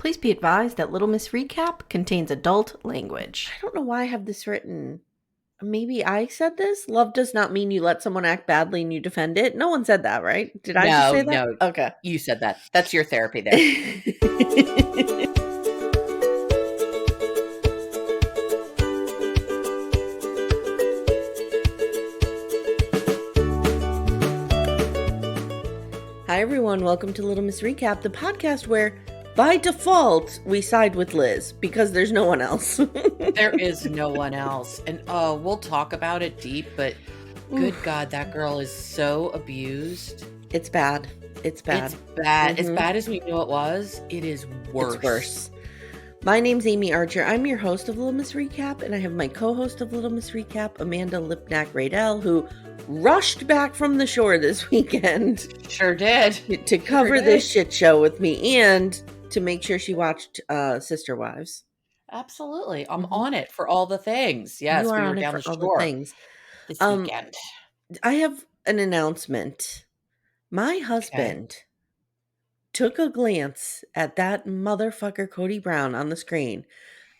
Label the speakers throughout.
Speaker 1: Please be advised that Little Miss Recap contains adult language.
Speaker 2: I don't know why I have this written. Maybe I said this? Love does not mean you let someone act badly and you defend it. No one said that, right? Did I just say that?
Speaker 3: No.
Speaker 2: Okay.
Speaker 3: You said that. That's your therapy there.
Speaker 2: Hi, everyone. Welcome to Little Miss Recap, the podcast where, by default, we side with Liz because there's no one else.
Speaker 3: There is no one else. And we'll talk about it deep, but good God, that girl is so abused.
Speaker 2: It's bad. It's bad.
Speaker 3: It's bad. As bad as we knew it was, it is worse.
Speaker 2: It's worse. My name's Amy Archer. I'm your host of Little Miss Recap, and I have my co-host of Little Miss Recap, Amanda Lipnack-Radell, who rushed back from the shore this weekend.
Speaker 3: Sure did.
Speaker 2: To cover this shit show with me and to make sure she watched Sister Wives.
Speaker 3: Absolutely. I'm on it for all the things. Yes,
Speaker 2: we
Speaker 3: were down the shore
Speaker 2: things.
Speaker 3: this weekend.
Speaker 2: I have an announcement. My husband took a glance at that motherfucker Cody Brown on the screen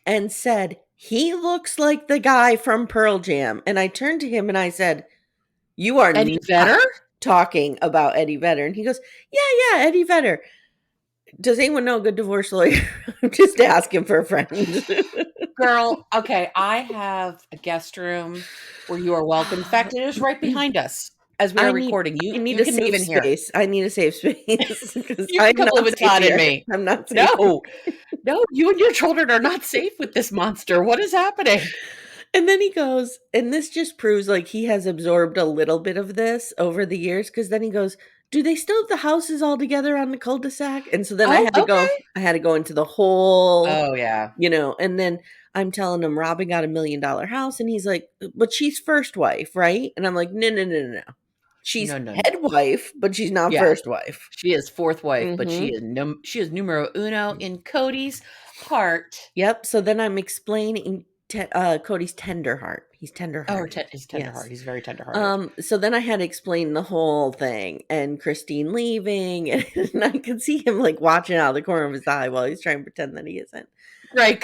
Speaker 2: and said, he looks like the guy from Pearl Jam. And I turned to him and I said, you are
Speaker 3: Eddie Vedder
Speaker 2: talking about Eddie Vedder. And he goes, yeah, Eddie Vedder. Does anyone know a good divorce lawyer? I'm just asking for a friend.
Speaker 3: Girl, okay, I have a guest room where you are welcome. In fact, it is right behind us as we are recording. You
Speaker 2: need a safe space. I need a safe space.
Speaker 3: You can come live with Todd and me.
Speaker 2: I'm not safe.
Speaker 3: No, you and your children are not safe with this monster. What is happening?
Speaker 2: And then he goes, and this just proves like he has absorbed a little bit of this over the years, because then he goes, do they still have the houses all together on the cul-de-sac? And so then I had to go into the whole, and then I'm telling him Robin got $1 million house, and he's like, but she's first wife, right? And I'm like, no. She's head wife, but she's not first wife.
Speaker 3: She is fourth wife, but she is numero uno in Cody's heart.
Speaker 2: Yep. So then I'm explaining Cody's tender heart. He's tender heart.
Speaker 3: His tender heart. He's very tender heart.
Speaker 2: So then I had to explain the whole thing, and Christine leaving, and I could see him like watching out of the corner of his eye while he's trying to pretend that he isn't.
Speaker 3: Right.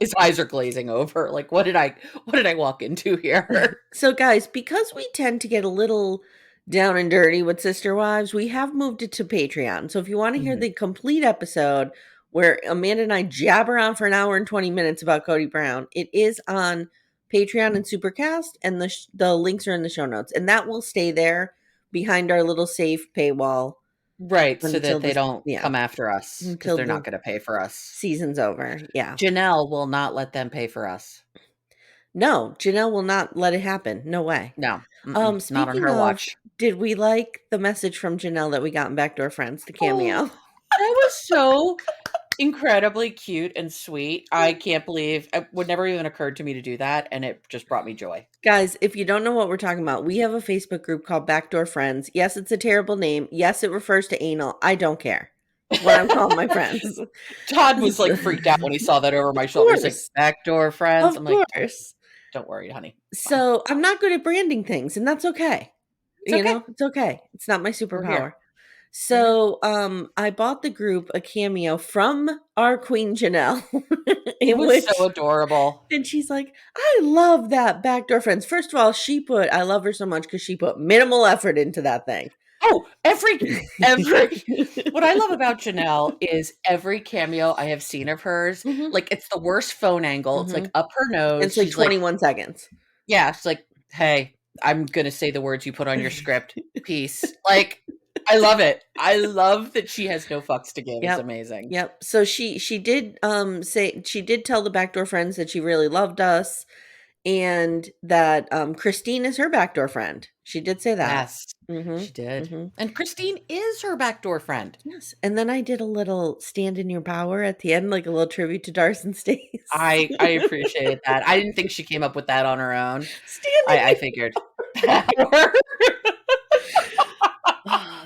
Speaker 3: His eyes are glazing over. Like, what did I walk into here?
Speaker 2: So guys, because we tend to get a little down and dirty with Sister Wives, we have moved it to Patreon. So if you want to hear the complete episode where Amanda and I jabber on for an hour and 20 minutes about Cody Brown, it is on Patreon and Supercast, and the links are in the show notes, and that will stay there behind our little safe paywall.
Speaker 3: Right, so that they don't come after us, because they're not going to pay for us.
Speaker 2: Season's over, yeah.
Speaker 3: Janelle will not let them pay for us.
Speaker 2: No, Janelle will not let it happen. No way.
Speaker 3: No, not on her watch.
Speaker 2: Did we like the message from Janelle that we got in Backdoor Friends, the cameo?
Speaker 3: That was so incredibly cute and sweet. I can't believe it would never even occurred to me to do that, and it just brought me joy.
Speaker 2: Guys, if you don't know what we're talking about, we have a Facebook group called Backdoor Friends. Yes, it's a terrible name. Yes, it refers to anal. I don't care what I'm calling my friends.
Speaker 3: Todd was like freaked out when he saw that over my shoulder. He's like, Backdoor Friends.
Speaker 2: I'm like,
Speaker 3: don't worry, honey.
Speaker 2: So I'm not good at branding things, and that's okay. It's okay. It's not my superpower. So I bought the group a cameo from our Queen Janelle.
Speaker 3: It was so adorable.
Speaker 2: And she's like, I love that Backdoor Friends. First of all, I love her so much because she put minimal effort into that thing.
Speaker 3: Oh, every what I love about Janelle is every cameo I have seen of hers, like it's the worst phone angle. It's like up her nose.
Speaker 2: It's like 21 seconds.
Speaker 3: Yeah. It's like, hey, I'm going to say the words you put on your script. Peace. Like, I love it. I love that she has no fucks to give. It's amazing.
Speaker 2: Yep. So she did she did tell the Backdoor Friends that she really loved us, and that Christine is her backdoor friend. She did say that.
Speaker 3: Yes, she did. And Christine is her backdoor friend.
Speaker 2: Yes. And then I did a little stand in your power at the end, like a little tribute to Darcy Stace.
Speaker 3: I appreciate that. I didn't think she came up with that on her own. I figured.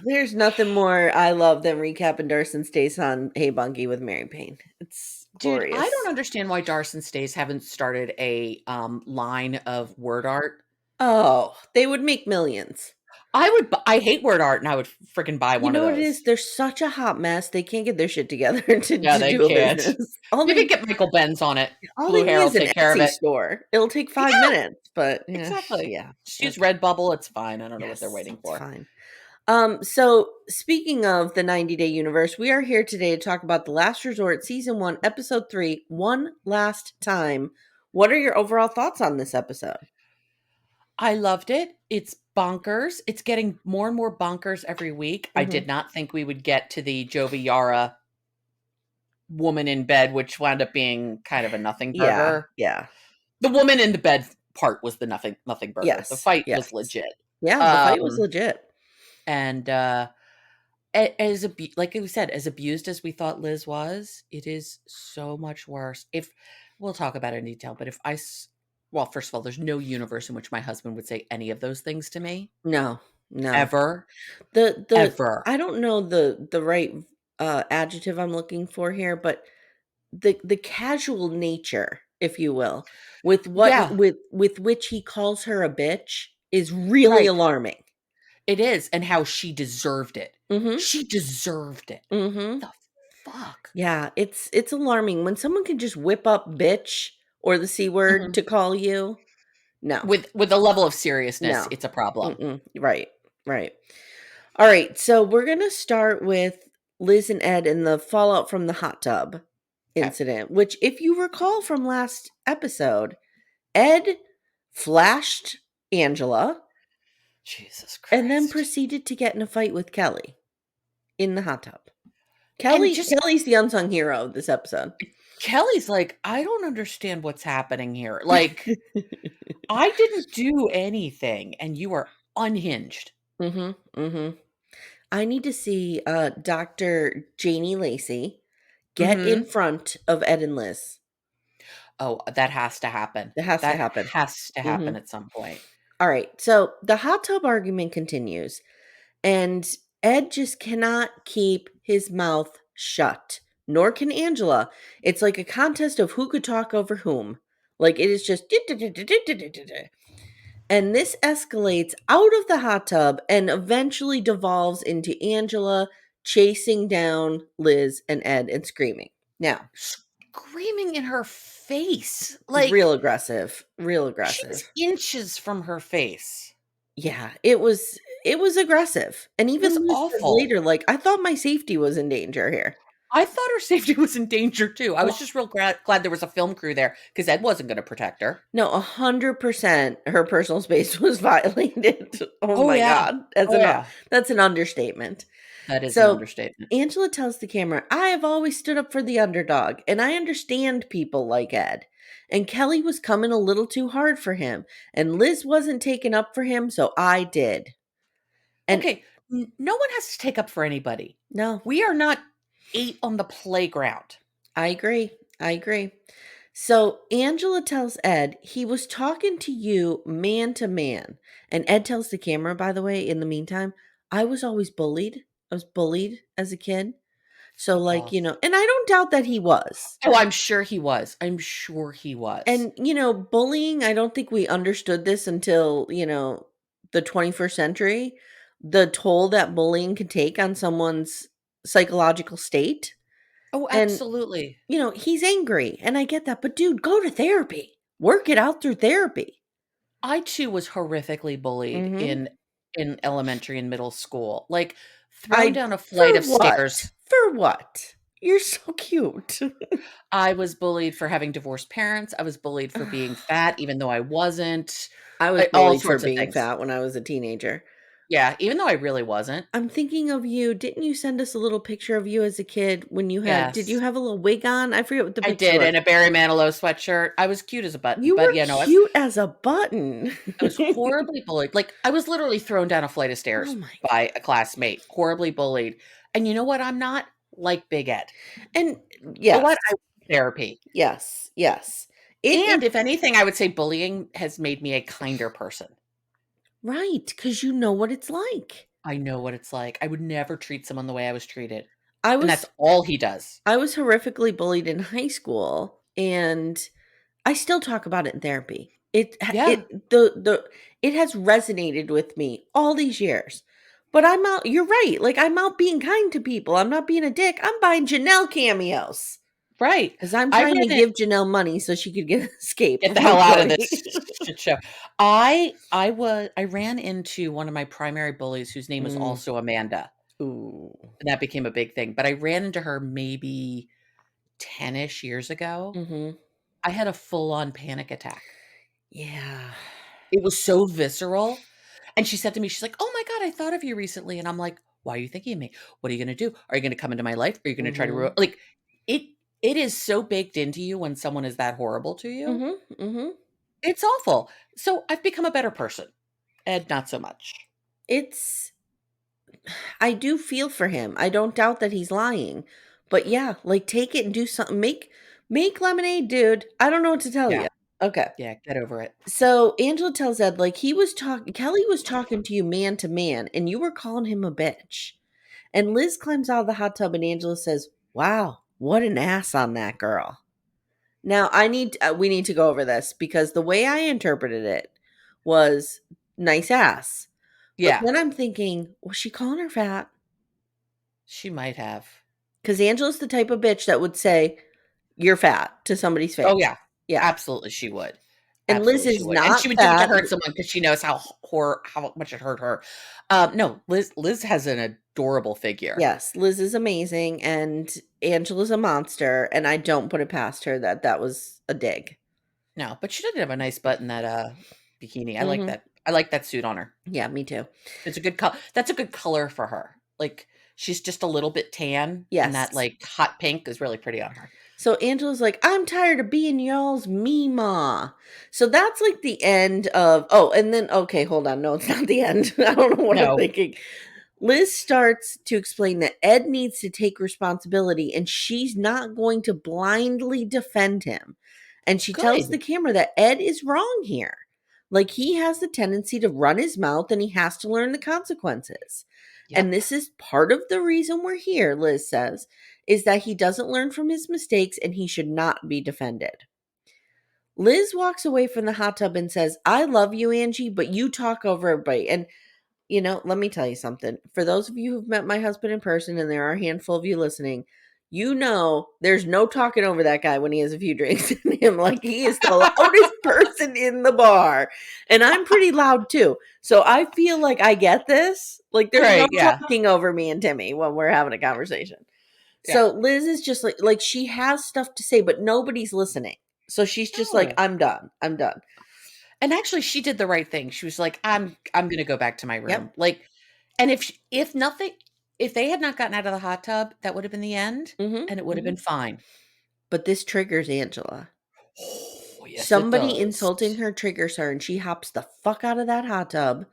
Speaker 2: There's nothing more I love than recapping Darcy Stace on Hey Bunky with Mary Payne. It's glorious.
Speaker 3: Dude, I don't understand why Darcy Stace haven't started a line of word art.
Speaker 2: Oh, they would make millions.
Speaker 3: I hate word art, and I would freaking buy
Speaker 2: You
Speaker 3: one of
Speaker 2: know what it
Speaker 3: those.
Speaker 2: is? They're such a hot mess. They can't get their shit together to
Speaker 3: Yeah, they
Speaker 2: do a
Speaker 3: can't.
Speaker 2: business.
Speaker 3: You could get Michael Benz on it.
Speaker 2: All
Speaker 3: Blue
Speaker 2: they need
Speaker 3: Hair will
Speaker 2: is an
Speaker 3: take care of
Speaker 2: Etsy
Speaker 3: it.
Speaker 2: store. It'll take 5
Speaker 3: Yeah,
Speaker 2: minutes, but
Speaker 3: exactly.
Speaker 2: yeah.
Speaker 3: Just use
Speaker 2: Okay.
Speaker 3: Redbubble. It's fine. I don't know what they're
Speaker 2: Yes,
Speaker 3: waiting
Speaker 2: it's
Speaker 3: for.
Speaker 2: fine. So speaking of the 90-day universe, we are here today to talk about The Last Resort, Season 1, Episode 3, One Last Time. What are your overall thoughts on this episode?
Speaker 3: I loved it. It's bonkers. It's getting more and more bonkers every week. I did not think we would get to the Jovi Yara woman in bed, which wound up being kind of a nothing burger.
Speaker 2: Yeah.
Speaker 3: The woman in the bed part was the nothing burger.
Speaker 2: Yes.
Speaker 3: The fight
Speaker 2: Yes.
Speaker 3: was legit.
Speaker 2: Yeah, the fight was legit.
Speaker 3: And like we said, as abused as we thought Liz was, it is so much worse. If we'll talk about it in detail, but well, first of all, there's no universe in which my husband would say any of those things to me.
Speaker 2: No.
Speaker 3: Ever.
Speaker 2: Ever. I don't know the right adjective I'm looking for here, but the casual nature, if you will, with with which he calls her a bitch is really alarming.
Speaker 3: It is, and how she deserved it.
Speaker 2: Mm-hmm.
Speaker 3: She deserved it.
Speaker 2: Mm-hmm.
Speaker 3: The fuck?
Speaker 2: Yeah, it's alarming when someone can just whip up bitch or the C word to call you. No.
Speaker 3: With a level of seriousness,
Speaker 2: No.
Speaker 3: it's a problem.
Speaker 2: Right. All right, so we're going to start with Liz and Ed and the fallout from the hot tub incident, which, if you recall from last episode, Ed flashed Angela.
Speaker 3: Jesus Christ.
Speaker 2: And then proceeded to get in a fight with Kelly in the hot tub. Kelly's the unsung hero of this episode.
Speaker 3: Kelly's like, I don't understand what's happening here. Like, I didn't do anything, and you are unhinged.
Speaker 2: I need to see Dr. Janie Lacey get in front of Ed and Liz.
Speaker 3: Oh, that has to happen.
Speaker 2: That has to happen
Speaker 3: at some point.
Speaker 2: All right, so the hot tub argument continues, and Ed just cannot keep his mouth shut, nor can Angela. It's like a contest of who could talk over whom. Like, it is just... And this escalates out of the hot tub and eventually devolves into Angela chasing down Liz and Ed and screaming. Now,
Speaker 3: screaming in her face. Like,
Speaker 2: real aggressive.
Speaker 3: She's inches from her face.
Speaker 2: Yeah, it was aggressive. And even
Speaker 3: awful.
Speaker 2: later, like, I thought my safety was in danger here.
Speaker 3: I thought her safety was in danger too. I was just real glad there was a film crew there, because Ed wasn't going to protect her.
Speaker 2: No, 100% her personal space was violated. Oh my God. That's an understatement.
Speaker 3: That is an understatement.
Speaker 2: Angela tells the camera, I have always stood up for the underdog, and I understand people like Ed. And Kelly was coming a little too hard for him, and Liz wasn't taking up for him, so I did. And
Speaker 3: okay, no one has to take up for anybody.
Speaker 2: No.
Speaker 3: We are not 8 on the playground.
Speaker 2: I agree. So Angela tells Ed, he was talking to you man to man. And Ed tells the camera, by the way, in the meantime, I was always bullied. I was bullied as a kid. So, like, and I don't doubt that he was.
Speaker 3: Oh, I'm sure he was. And,
Speaker 2: bullying, I don't think we understood this until, the 21st century. The toll that bullying can take on someone's psychological state.
Speaker 3: Oh, absolutely.
Speaker 2: And, he's angry, and I get that. But, dude, go to therapy. Work it out through therapy.
Speaker 3: I, too, was horrifically bullied in elementary and middle school. Like, thrown down a flight of stairs.
Speaker 2: For what? You're so cute.
Speaker 3: I was bullied for having divorced parents. I was bullied for being fat, even though I wasn't.
Speaker 2: I was bullied for being fat when I was a teenager.
Speaker 3: Yeah, even though I really wasn't.
Speaker 2: I'm thinking of you. Didn't you send us a little picture of you as a kid when you had, did you have a little wig on? I forget what the picture was.
Speaker 3: I did, and a Barry Manilow sweatshirt. I was cute as a button.
Speaker 2: You were cute as a button.
Speaker 3: I was horribly bullied. Like, I was literally thrown down a flight of stairs by a classmate. Horribly bullied. And you know what? I'm not like Big Ed.
Speaker 2: And yes.
Speaker 3: What? I want therapy.
Speaker 2: Yes.
Speaker 3: And if anything, I would say bullying has made me a kinder person.
Speaker 2: Right, because you know what it's like.
Speaker 3: I know what it's like. I would never treat someone the way I was treated. And that's all he does.
Speaker 2: I was horrifically bullied in high school, and I still talk about it in therapy. It has resonated with me all these years. But I'm out. You're right. Like, I'm out being kind to people. I'm not being a dick. I'm buying Janelle cameos
Speaker 3: Right.
Speaker 2: because I'm
Speaker 3: I
Speaker 2: trying to
Speaker 3: ran
Speaker 2: give Janelle money so she could escape.
Speaker 3: Get the
Speaker 2: from
Speaker 3: hell out of
Speaker 2: Cody.
Speaker 3: this shit show. I ran into one of my primary bullies whose name was also Amanda.
Speaker 2: Ooh.
Speaker 3: And that became a big thing. But I ran into her maybe 10-ish years ago.
Speaker 2: Mm-hmm.
Speaker 3: I had a full-on panic attack.
Speaker 2: Yeah.
Speaker 3: It was so visceral. And she said to me, she's like, "Oh my God, I thought of you recently." And I'm like, "Why are you thinking of me? What are you going to do? Are you going to come into my life? Are you going to try to ruin?" Like, it is so baked into you when someone is that horrible to you.
Speaker 2: Mm-hmm. Mm-hmm.
Speaker 3: It's awful. So I've become a better person. Ed, not so much.
Speaker 2: I do feel for him. I don't doubt that he's lying. But yeah, like, take it and do something. Make lemonade, dude. I don't know what to tell you. Okay.
Speaker 3: Yeah, get over it.
Speaker 2: So Angela tells Ed, like, Kelly was talking to you man to man, and you were calling him a bitch. And Liz climbs out of the hot tub, and Angela says, "Wow, what an ass on that girl." Now, we need to go over this because the way I interpreted it was nice ass.
Speaker 3: Yeah.
Speaker 2: But then I'm thinking, was she calling her fat?
Speaker 3: She might have.
Speaker 2: Because Angela's the type of bitch that would say, "You're fat" to somebody's face.
Speaker 3: Oh, yeah.
Speaker 2: Yeah.
Speaker 3: Absolutely, she would.
Speaker 2: And Liz
Speaker 3: Absolutely,
Speaker 2: is
Speaker 3: she would.
Speaker 2: not
Speaker 3: And she would do it to
Speaker 2: fat.
Speaker 3: hurt someone because she knows how much it hurt her. No, Liz has an adorable figure.
Speaker 2: Yes, Liz is amazing, and Angela's a monster, and I don't put it past her that was a dig.
Speaker 3: No, but she did have a nice butt in that bikini. I like that. I like that suit on her.
Speaker 2: Yeah, me too.
Speaker 3: It's a good color. That's a good color for her. Like, she's just a little bit tan.
Speaker 2: Yes.
Speaker 3: And that, like, hot pink is really pretty on her.
Speaker 2: So Angela's like, "I'm tired of being y'all's Mima." So that's like the end of, and then, okay, hold on. No, it's not the end. I don't know what I'm thinking. Liz starts to explain that Ed needs to take responsibility and she's not going to blindly defend him. And she tells the camera that Ed is wrong here. Like, he has the tendency to run his mouth and he has to learn the consequences. Yep. And this is part of the reason we're here, Liz says, is that he doesn't learn from his mistakes and he should not be defended. Liz walks away from the hot tub and says, "I love you, Angie, but you talk over everybody." And, you know, let me tell you something. For those of you who've met my husband in person, and there are a handful of you listening, you know there's no talking over that guy when he has a few drinks in him. Like, he is the loudest person in the bar. And I'm pretty loud too. So I feel like I get this. Like, there's no talking over me and Timmy when we're having a conversation. Yeah. So Liz is just like she has stuff to say, but nobody's listening. So she's just like, "I'm done. I'm done."
Speaker 3: And actually, she did the right thing. She was like, I'm going to go back to my room. Yep. Like, and if they had not gotten out of the hot tub, that would have been the end, and it would have been fine.
Speaker 2: But this triggers Angela.
Speaker 3: Oh, yes,
Speaker 2: somebody insulting her triggers her, and she hops the fuck out of that hot tub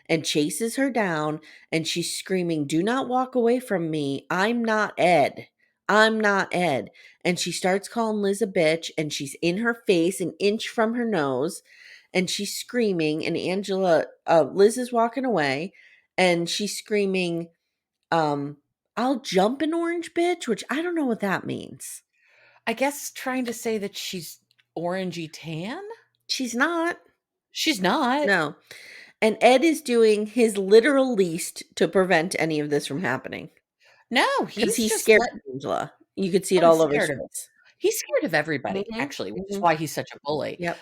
Speaker 2: and chases her down, and she's screaming, "Do not walk away from me. I'm not Ed. I'm not Ed." And she starts calling Liz a bitch, and she's in her face an inch from her nose, and she's screaming, and Liz is walking away, and she's screaming, "I'll jump an orange bitch," which I don't know what that means.
Speaker 3: I guess trying to say that she's orangey tan?
Speaker 2: She's not.
Speaker 3: She's not.
Speaker 2: No. And Ed is doing his literal least to prevent any of this from happening.
Speaker 3: No,
Speaker 2: he's scared of Angela. You could see it all over his face.
Speaker 3: He's scared of everybody, actually, which is why he's such a bully.
Speaker 2: Yep.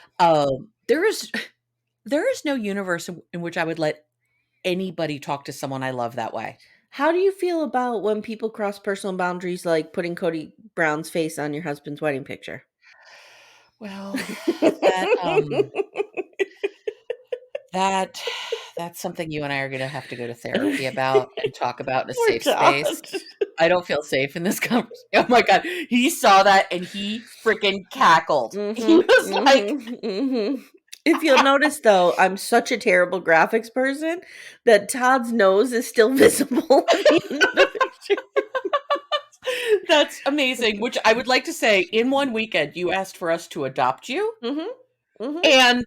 Speaker 3: There is no universe in which I would let anybody talk to someone I love that way.
Speaker 2: How do you feel about when people cross personal boundaries, like putting Cody Brown's face on your husband's wedding picture?
Speaker 3: Well, that's something you and I are going to have to go to therapy about and talk about in a safe space. I don't feel safe in this conversation. Oh my God. He saw that and he freaking cackled. He was like...
Speaker 2: If you'll notice, though, I'm such a terrible graphics person that Todd's nose is still visible.
Speaker 3: That's amazing. Which I would like to say, in one weekend, you asked for us to adopt you. And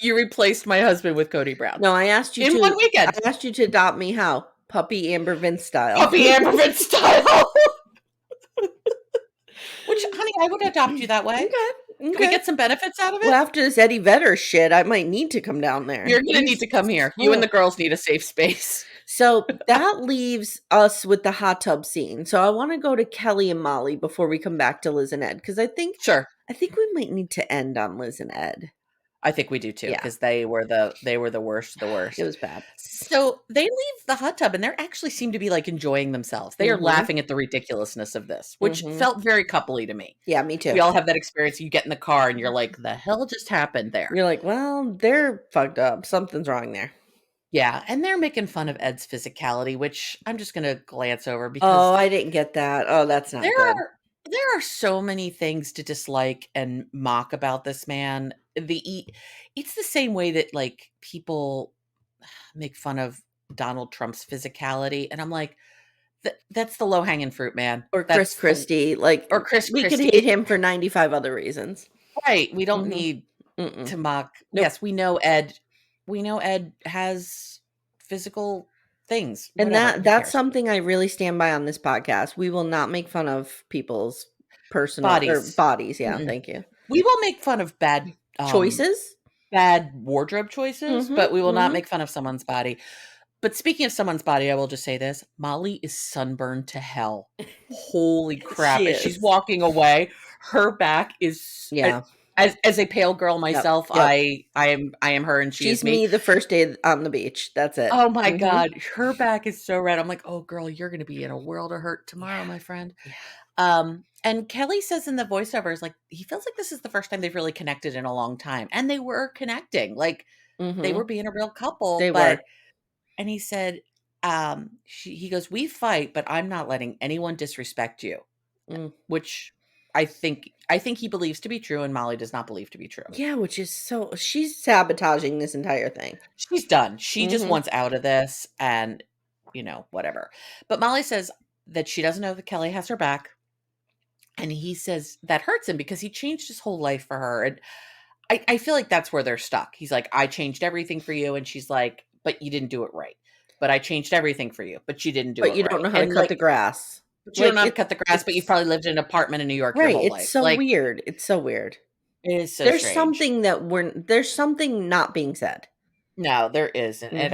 Speaker 3: you replaced my husband with Cody Brown.
Speaker 2: No, I asked you
Speaker 3: in one weekend.
Speaker 2: I asked you to adopt me how? Puppy Amber Vince style.
Speaker 3: Puppy Amber Vince style. Which, honey, I would adopt you that way. Can we get some benefits out of it?
Speaker 2: Well, after this Eddie Vedder shit, I might need to come down there.
Speaker 3: You're going to need to come here. You and the girls need a safe space.
Speaker 2: So that leaves us with the hot tub scene. So I want to go to Kelly and Molly before we come back to Liz and Ed, because I think we might need to end on Liz and Ed.
Speaker 3: I think we do too, because they were the worst of the worst.
Speaker 2: It was bad.
Speaker 3: So they leave the hot tub and they actually seem to be like enjoying themselves. They are laughing at the ridiculousness of this, which felt very coupley to me.
Speaker 2: Yeah, me too.
Speaker 3: We all have that experience. You get in the car and you're like, the hell just happened there?
Speaker 2: You're like, well, they're fucked up. Something's wrong there.
Speaker 3: Yeah, and they're making fun of Ed's physicality, which I'm just going to glance over because
Speaker 2: I didn't get that. Oh, that's not good.
Speaker 3: There are so many things to dislike and mock about this man. It's the same way that like people make fun of Donald Trump's physicality, and I'm like, that's the low hanging fruit, man.
Speaker 2: Or Chris Christie,
Speaker 3: or Chris.
Speaker 2: We could hate him for 95 other reasons,
Speaker 3: right? We don't need to mock. Nope. Yes, we know Ed. We know Ed has physical things,
Speaker 2: and that's something I really stand by on this podcast. We will not make fun of people's personal bodies. Yeah, thank you.
Speaker 3: We will make fun of bad
Speaker 2: choices,
Speaker 3: bad wardrobe choices, but we will not make fun of someone's body. But speaking of someone's body, I will just say this: Molly is sunburned to hell. Holy crap! As she's walking away, her back is As a pale girl myself, yep. I am her and she's
Speaker 2: me the first day on the beach. That's it.
Speaker 3: Oh my God. Her back is so red. I'm like, oh girl, you're going to be in a world of hurt tomorrow, my friend. Yeah. And Kelly says in the voiceovers, like, he feels like this is the first time they've really connected in a long time. And they were connecting. Like, they were being a real couple.
Speaker 2: They were.
Speaker 3: And he said, he goes, we fight, but I'm not letting anyone disrespect you. Which I think he believes to be true, and Molly does not believe to be true.
Speaker 2: Yeah, which is she's sabotaging this entire thing.
Speaker 3: She's done. She just wants out of this and, whatever. But Molly says that she doesn't know that Kelly has her back. And he says that hurts him because he changed his whole life for her. And I feel like that's where they're stuck. He's like, I changed everything for you. And she's like, but you didn't do it right. But I changed everything for you, but you didn't do it right.
Speaker 2: But you don't know how to cut the grass.
Speaker 3: But you don't know how to cut the grass, but you've probably lived in an apartment in New York your whole life.
Speaker 2: It's so weird. It's so weird.
Speaker 3: It is so
Speaker 2: There's
Speaker 3: strange.
Speaker 2: there's something not being said.
Speaker 3: No, there isn't. And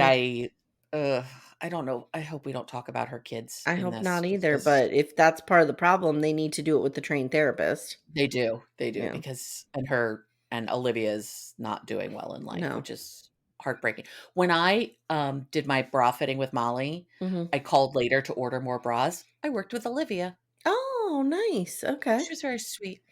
Speaker 3: I don't know. I hope we don't talk about her kids.
Speaker 2: I hope not either. But if that's part of the problem, they need to do it with the trained therapist.
Speaker 3: They do. Because and Olivia's not doing well in life, which is heartbreaking. When I did my bra fitting with Molly, I called later to order more bras. I worked with Olivia.
Speaker 2: Oh, nice. Okay.
Speaker 3: She was very sweet.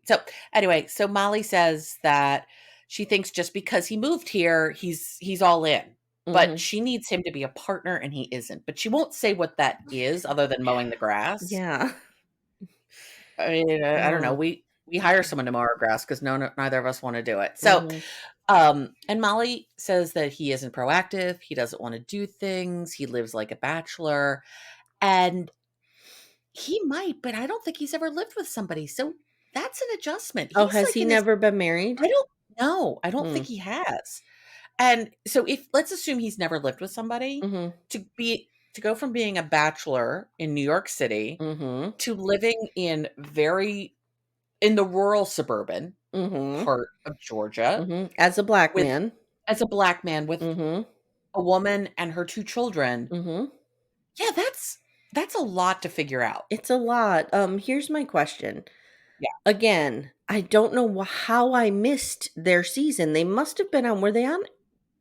Speaker 3: So anyway, so Molly says that she thinks just because he moved here, he's all in. But she needs him to be a partner and he isn't. But she won't say what that is other than mowing the grass.
Speaker 2: Yeah.
Speaker 3: I mean, I don't know. We hire someone to mow our grass because neither of us want to do it. So and Molly says that he isn't proactive. He doesn't want to do things. He lives like a bachelor. And he might, but I don't think he's ever lived with somebody. So that's an adjustment.
Speaker 2: Has he never been married?
Speaker 3: I don't know. I don't think he has. And so let's assume he's never lived with somebody to go from being a bachelor in New York City to living in the rural suburban part of Georgia
Speaker 2: as a black man
Speaker 3: with a woman and her 2 children. Yeah, that's a lot to figure out.
Speaker 2: It's a lot. Here's my question.
Speaker 3: Yeah.
Speaker 2: Again, I don't know how I missed their season. They must have been on. Were they on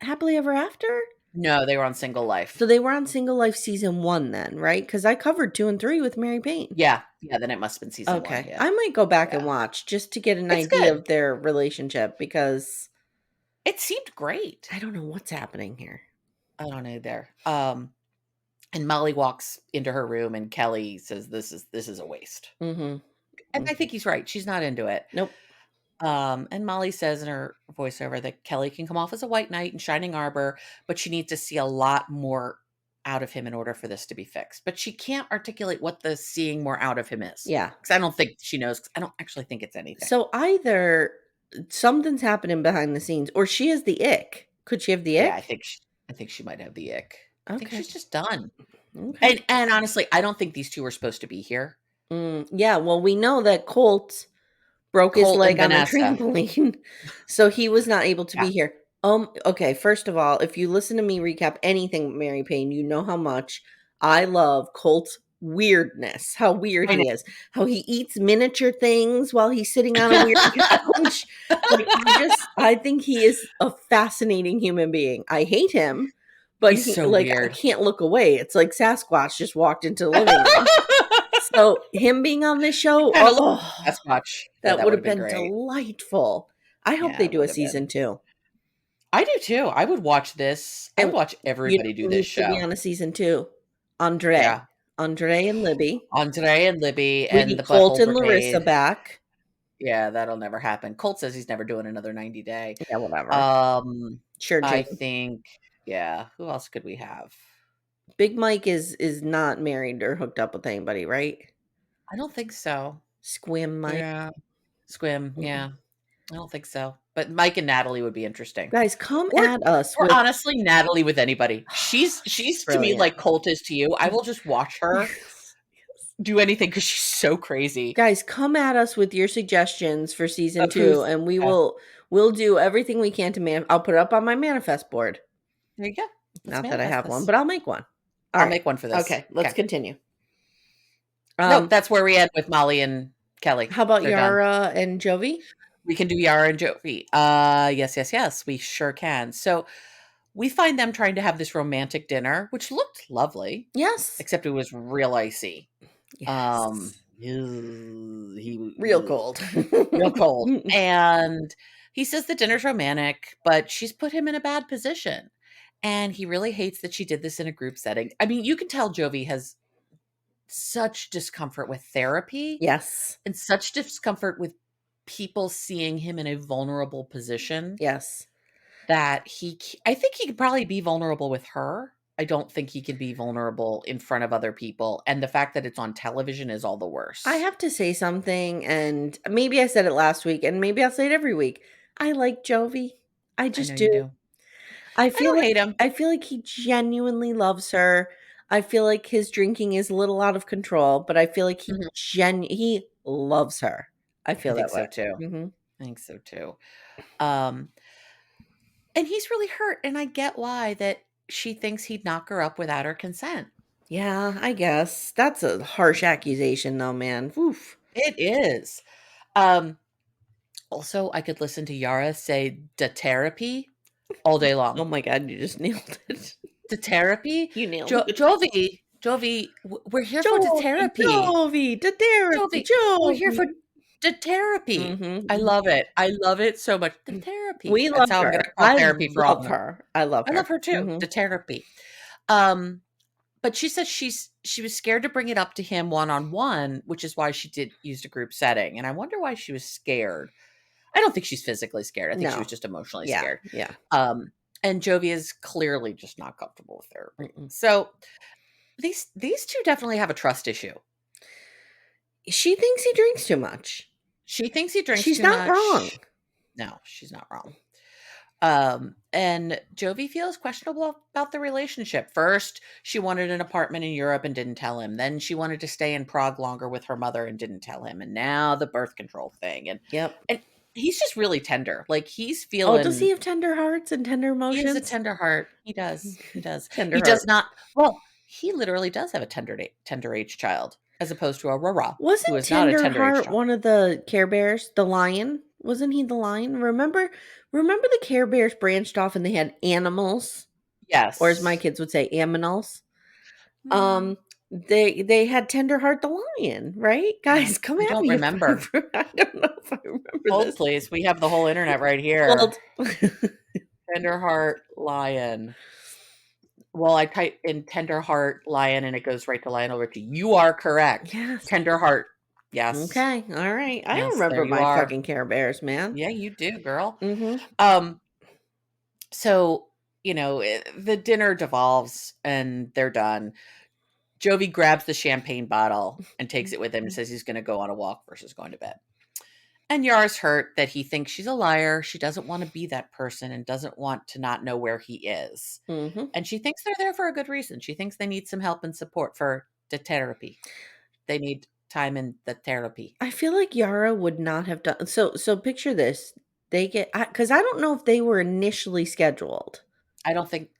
Speaker 2: Happily Ever After?
Speaker 3: No, they were on Single Life.
Speaker 2: So they were on Single Life season 1 then, right? Because I covered 2 and 3 with Mary Payne.
Speaker 3: Yeah. Then it must have been season 1.
Speaker 2: Okay.
Speaker 3: Yeah.
Speaker 2: I might go back and watch just to get an idea of their relationship because
Speaker 3: it seemed great.
Speaker 2: I don't know what's happening here.
Speaker 3: I don't know either. And Molly walks into her room and Kelly says, this is a waste. And I think he's right. She's not into it.
Speaker 2: Nope.
Speaker 3: And Molly says in her voiceover that Kelly can come off as a white knight in Shining Arbor, but she needs to see a lot more out of him in order for this to be fixed. But she can't articulate what the seeing more out of him is.
Speaker 2: Yeah.
Speaker 3: Because I don't think she knows. Because I don't actually think it's anything.
Speaker 2: So either something's happening behind the scenes or she has the ick. Could she have the ick?
Speaker 3: Yeah, I think she might have the ick. I think she's just done.
Speaker 2: Okay.
Speaker 3: And honestly, I don't think these 2 were supposed to be here.
Speaker 2: Yeah, well, we know that Colt broke his
Speaker 3: Colt
Speaker 2: leg
Speaker 3: and
Speaker 2: on a
Speaker 3: Vanessa.
Speaker 2: trampoline. So he was not able to
Speaker 3: Yeah.
Speaker 2: be here. Okay, first of all, if you listen to me recap anything Mary Payne, you know how much I love Colt's weirdness, how weird
Speaker 3: I know.
Speaker 2: he is, how he eats miniature things while he's sitting on a weird couch. Like, I think he is a fascinating human being. I hate him, but
Speaker 3: He's so
Speaker 2: I
Speaker 3: weird.
Speaker 2: can't look away. It's like Sasquatch just walked into the living room. So him being on this show,
Speaker 3: Sasquatch.
Speaker 2: that would have
Speaker 3: been
Speaker 2: been
Speaker 3: great.
Speaker 2: delightful. I hope they
Speaker 3: it
Speaker 2: do a
Speaker 3: would have been.
Speaker 2: season 2.
Speaker 3: I do too. I would watch this. I would watch everybody do
Speaker 2: who
Speaker 3: this
Speaker 2: needs to be
Speaker 3: show.
Speaker 2: on a season 2? Andre.
Speaker 3: Yeah.
Speaker 2: Andre and Libby.
Speaker 3: Andre and Libby
Speaker 2: We
Speaker 3: and
Speaker 2: need
Speaker 3: the
Speaker 2: Colt
Speaker 3: Butthole
Speaker 2: and Larissa
Speaker 3: Brigade.
Speaker 2: back.
Speaker 3: Yeah, that'll never happen. Colt says he's never doing another 90 day.
Speaker 2: Yeah, whatever. Sure,
Speaker 3: I
Speaker 2: Jane.
Speaker 3: think, yeah. Who else could we have?
Speaker 2: Big Mike is not married or hooked up with anybody, right?
Speaker 3: I don't think so.
Speaker 2: Squim Mike.
Speaker 3: Yeah. Squim, yeah. I don't think so. But Mike and Natalie would be interesting.
Speaker 2: Guys, come
Speaker 3: Or,
Speaker 2: at us.
Speaker 3: or honestly, Natalie with anybody. She's to me like Colt is to you. I will just watch her do anything because she's so crazy.
Speaker 2: Guys, come at us with your suggestions for season 2, and we'll do everything we can to I'll put it up on my manifest board.
Speaker 3: There you go.
Speaker 2: Not that I have one, but I'll make one.
Speaker 3: I'll make one for this.
Speaker 2: Okay, let's continue.
Speaker 3: No, that's where we end with Molly and Kelly.
Speaker 2: How about Yara and Jovi?
Speaker 3: We can do Yara and Jovi. Yes. We sure can. So we find them trying to have this romantic dinner, which looked lovely.
Speaker 2: Yes.
Speaker 3: Except it was real icy.
Speaker 2: Yes.
Speaker 3: Real cold. Real cold. And he says the dinner's romantic, but she's put him in a bad position. And he really hates that she did this in a group setting. I mean, you can tell Jovi has such discomfort with therapy.
Speaker 2: Yes.
Speaker 3: And such discomfort with people seeing him in a vulnerable position.
Speaker 2: Yes.
Speaker 3: That I think he could probably be vulnerable with her. I don't think he can be vulnerable in front of other people. And the fact that it's on television is all the worse.
Speaker 2: I have to say something, and maybe I said it last week, and maybe I'll say it every week. I like Jovi. I just do. I don't
Speaker 3: hate him.
Speaker 2: I feel like he genuinely loves her. I feel like his drinking is a little out of control, but I feel like he loves her. I feel that way.
Speaker 3: So too.
Speaker 2: Mm-hmm.
Speaker 3: I think so too. And he's really hurt, and I get why that she thinks he'd knock her up without her consent.
Speaker 2: Yeah, I guess. That's a harsh accusation though, man. Oof.
Speaker 3: It is. Also, I could listen to Yara say "the therapy" all day long.
Speaker 2: Oh my god, you just nailed it.
Speaker 3: The therapy?
Speaker 2: You nailed it.
Speaker 3: Jovi, we're here for the therapy.
Speaker 2: Jovi, the therapy.
Speaker 3: We're here for the therapy.
Speaker 2: Mm-hmm.
Speaker 3: I love it. I love it so much. The therapy.
Speaker 2: We love her.
Speaker 3: I'm gonna call therapy for all of
Speaker 2: her. I love her.
Speaker 3: I love her too.
Speaker 2: Mm-hmm.
Speaker 3: The therapy. But she says she was scared to bring it up to him one-on-one, which is why she used a group setting. And I wonder why she was scared. I don't think she's physically scared. I think she was just emotionally scared.
Speaker 2: Yeah.
Speaker 3: And Jovi is clearly just not comfortable with therapy. So these two definitely have a trust issue.
Speaker 2: She thinks he drinks too much.
Speaker 3: She thinks he drinks
Speaker 2: too much. She's not wrong.
Speaker 3: No, she's not wrong. And Jovi feels questionable about the relationship. First, she wanted an apartment in Europe and didn't tell him. Then she wanted to stay in Prague longer with her mother and didn't tell him. And now the birth control thing. And he's just really tender. Like he's feeling.
Speaker 2: Oh, does he have tender hearts and tender emotions?
Speaker 3: He has a tender heart. He does.
Speaker 2: Tender
Speaker 3: heart. Does not. Well, he literally does have a tender age child, as opposed to a rah-rah.
Speaker 2: Wasn't Tenderheart one of the Care Bears? The lion? Wasn't he the lion? Remember the Care Bears branched off and they had animals?
Speaker 3: Yes.
Speaker 2: Or as my kids would say, aminals. They had Tenderheart the lion, right? Guys, come at me.
Speaker 3: I don't remember.
Speaker 2: I don't know if I remember this.
Speaker 3: Please. We have the whole internet right here. Tenderheart lion. Well, I type in Tenderheart lion and it goes right to Lionel Richie. You are correct.
Speaker 2: Yes.
Speaker 3: Tenderheart. Yes.
Speaker 2: Okay. All right. I remember my fucking Care Bears, man.
Speaker 3: Yeah, you do, girl.
Speaker 2: Mm-hmm.
Speaker 3: So, the dinner devolves and they're done. Jovi grabs the champagne bottle and takes it with him and says he's going to go on a walk versus going to bed. And Yara's hurt that he thinks she's a liar. She doesn't want to be that person and doesn't want to not know where he is.
Speaker 2: Mm-hmm.
Speaker 3: And she thinks they're there for a good reason. She thinks they need some help and support for the therapy. They need time in the therapy.
Speaker 2: I feel like Yara would not have done so picture this. They get because I don't know if they were initially scheduled.
Speaker 3: I don't think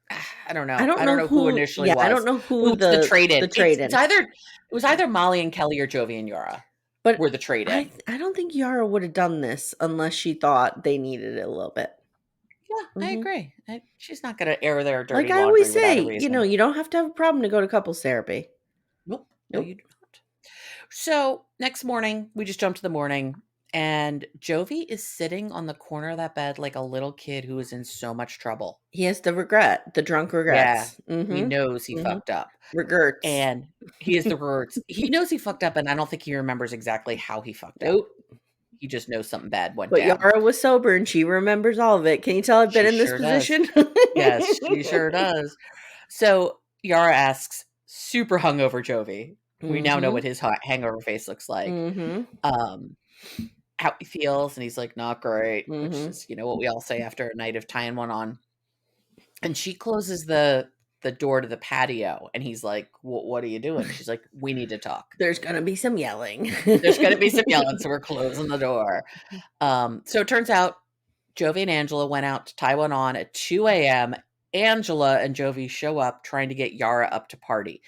Speaker 3: I don't
Speaker 2: I
Speaker 3: know.
Speaker 2: don't
Speaker 3: I don't
Speaker 2: know
Speaker 3: know who
Speaker 2: who
Speaker 3: initially
Speaker 2: yeah, I
Speaker 3: was.
Speaker 2: don't know
Speaker 3: Who
Speaker 2: who
Speaker 3: was the trade-in.
Speaker 2: the trade-in.
Speaker 3: It was either Molly and Kelly or Jovi and Yara
Speaker 2: But
Speaker 3: were the trade-in.
Speaker 2: I don't think Yara would have done this unless she thought they needed it a little bit.
Speaker 3: Yeah, I
Speaker 2: Mhm.
Speaker 3: agree. She's not going to air their dirty
Speaker 2: Like I always
Speaker 3: laundry without a
Speaker 2: say,
Speaker 3: reason.
Speaker 2: you don't have to have a problem to go to couples therapy.
Speaker 3: Nope. No,
Speaker 2: Nope.
Speaker 3: you do not. So next morning, we just jump to the morning, and Jovi is sitting on the corner of that bed like a little kid who is in so much trouble.
Speaker 2: He has the regret, the drunk
Speaker 3: Yeah,
Speaker 2: regrets.
Speaker 3: he knows he fucked up.
Speaker 2: Regrets.
Speaker 3: And he is the words. He knows he fucked up, and I don't think he remembers exactly how he fucked up.
Speaker 2: Nope.
Speaker 3: He just knows something bad went
Speaker 2: But
Speaker 3: down.
Speaker 2: Yara was sober and she remembers all of it. Can you tell I've been
Speaker 3: She
Speaker 2: in this
Speaker 3: sure does.
Speaker 2: position?
Speaker 3: Yes, she sure does. So Yara asks super hungover Jovi. We now know what his hangover face looks like. How he feels, and he's like, not great, which is, what we all say after a night of tying one on. And she closes the door to the patio, and he's like, what are you doing? She's like, we need to talk.
Speaker 2: There's going to be some yelling.
Speaker 3: There's going to be some yelling, so we're closing the door. So it turns out Jovi and Angela went out to tie one on at 2 a.m. Angela and Jovi show up trying to get Yara up to party.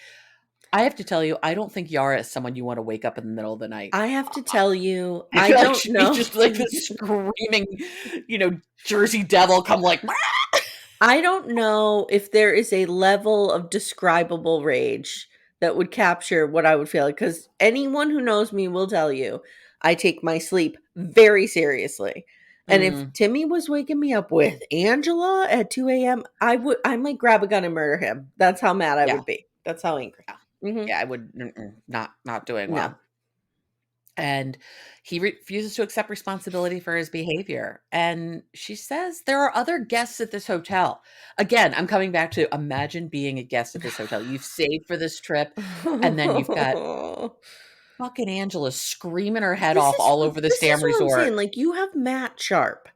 Speaker 3: I have to tell you, I don't think Yara is someone you want to wake up in the middle of the night.
Speaker 2: I have to tell you,
Speaker 3: I
Speaker 2: don't know.
Speaker 3: Just like the screaming, Jersey Devil come like.
Speaker 2: I don't know if there is a level of describable rage that would capture what I would feel like. Because anyone who knows me will tell you, I take my sleep very seriously. And if Timmy was waking me up with Angela at 2 a.m., I might grab a gun and murder him. That's how mad I would be. That's how angry.
Speaker 3: Yeah, I would not doing well.
Speaker 2: No.
Speaker 3: And he refuses to accept responsibility for his behavior. And she says there are other guests at this hotel. Again, I'm coming back to imagine being a guest at this hotel. You've saved for this trip, and then you've got fucking Angela screaming her head off all over this damn resort.
Speaker 2: I'm saying. Like, you have Matt Sharp.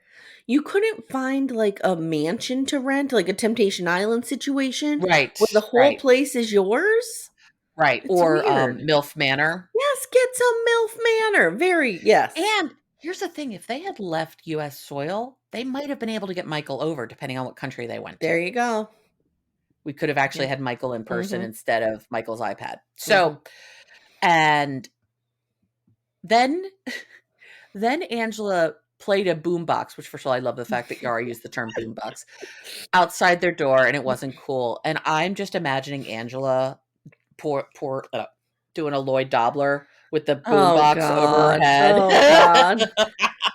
Speaker 2: You couldn't find like a mansion to rent, like a Temptation Island situation,
Speaker 3: right?
Speaker 2: Where the whole place is yours,
Speaker 3: right?
Speaker 2: It's
Speaker 3: or
Speaker 2: weird.
Speaker 3: MILF Manor.
Speaker 2: Yes, get some MILF Manor. Yes.
Speaker 3: And here's the thing: if they had left U.S. soil, they might have been able to get Michael over, depending on what country they went to.
Speaker 2: There you go.
Speaker 3: We could have actually had Michael in person instead of Michael's iPad. So, and then Angela played a boombox, which first of all, I love the fact that Yara used the term boombox outside their door, and it wasn't cool. And I'm just imagining Angela doing a Lloyd Dobler with the boombox over her head.
Speaker 2: Oh God.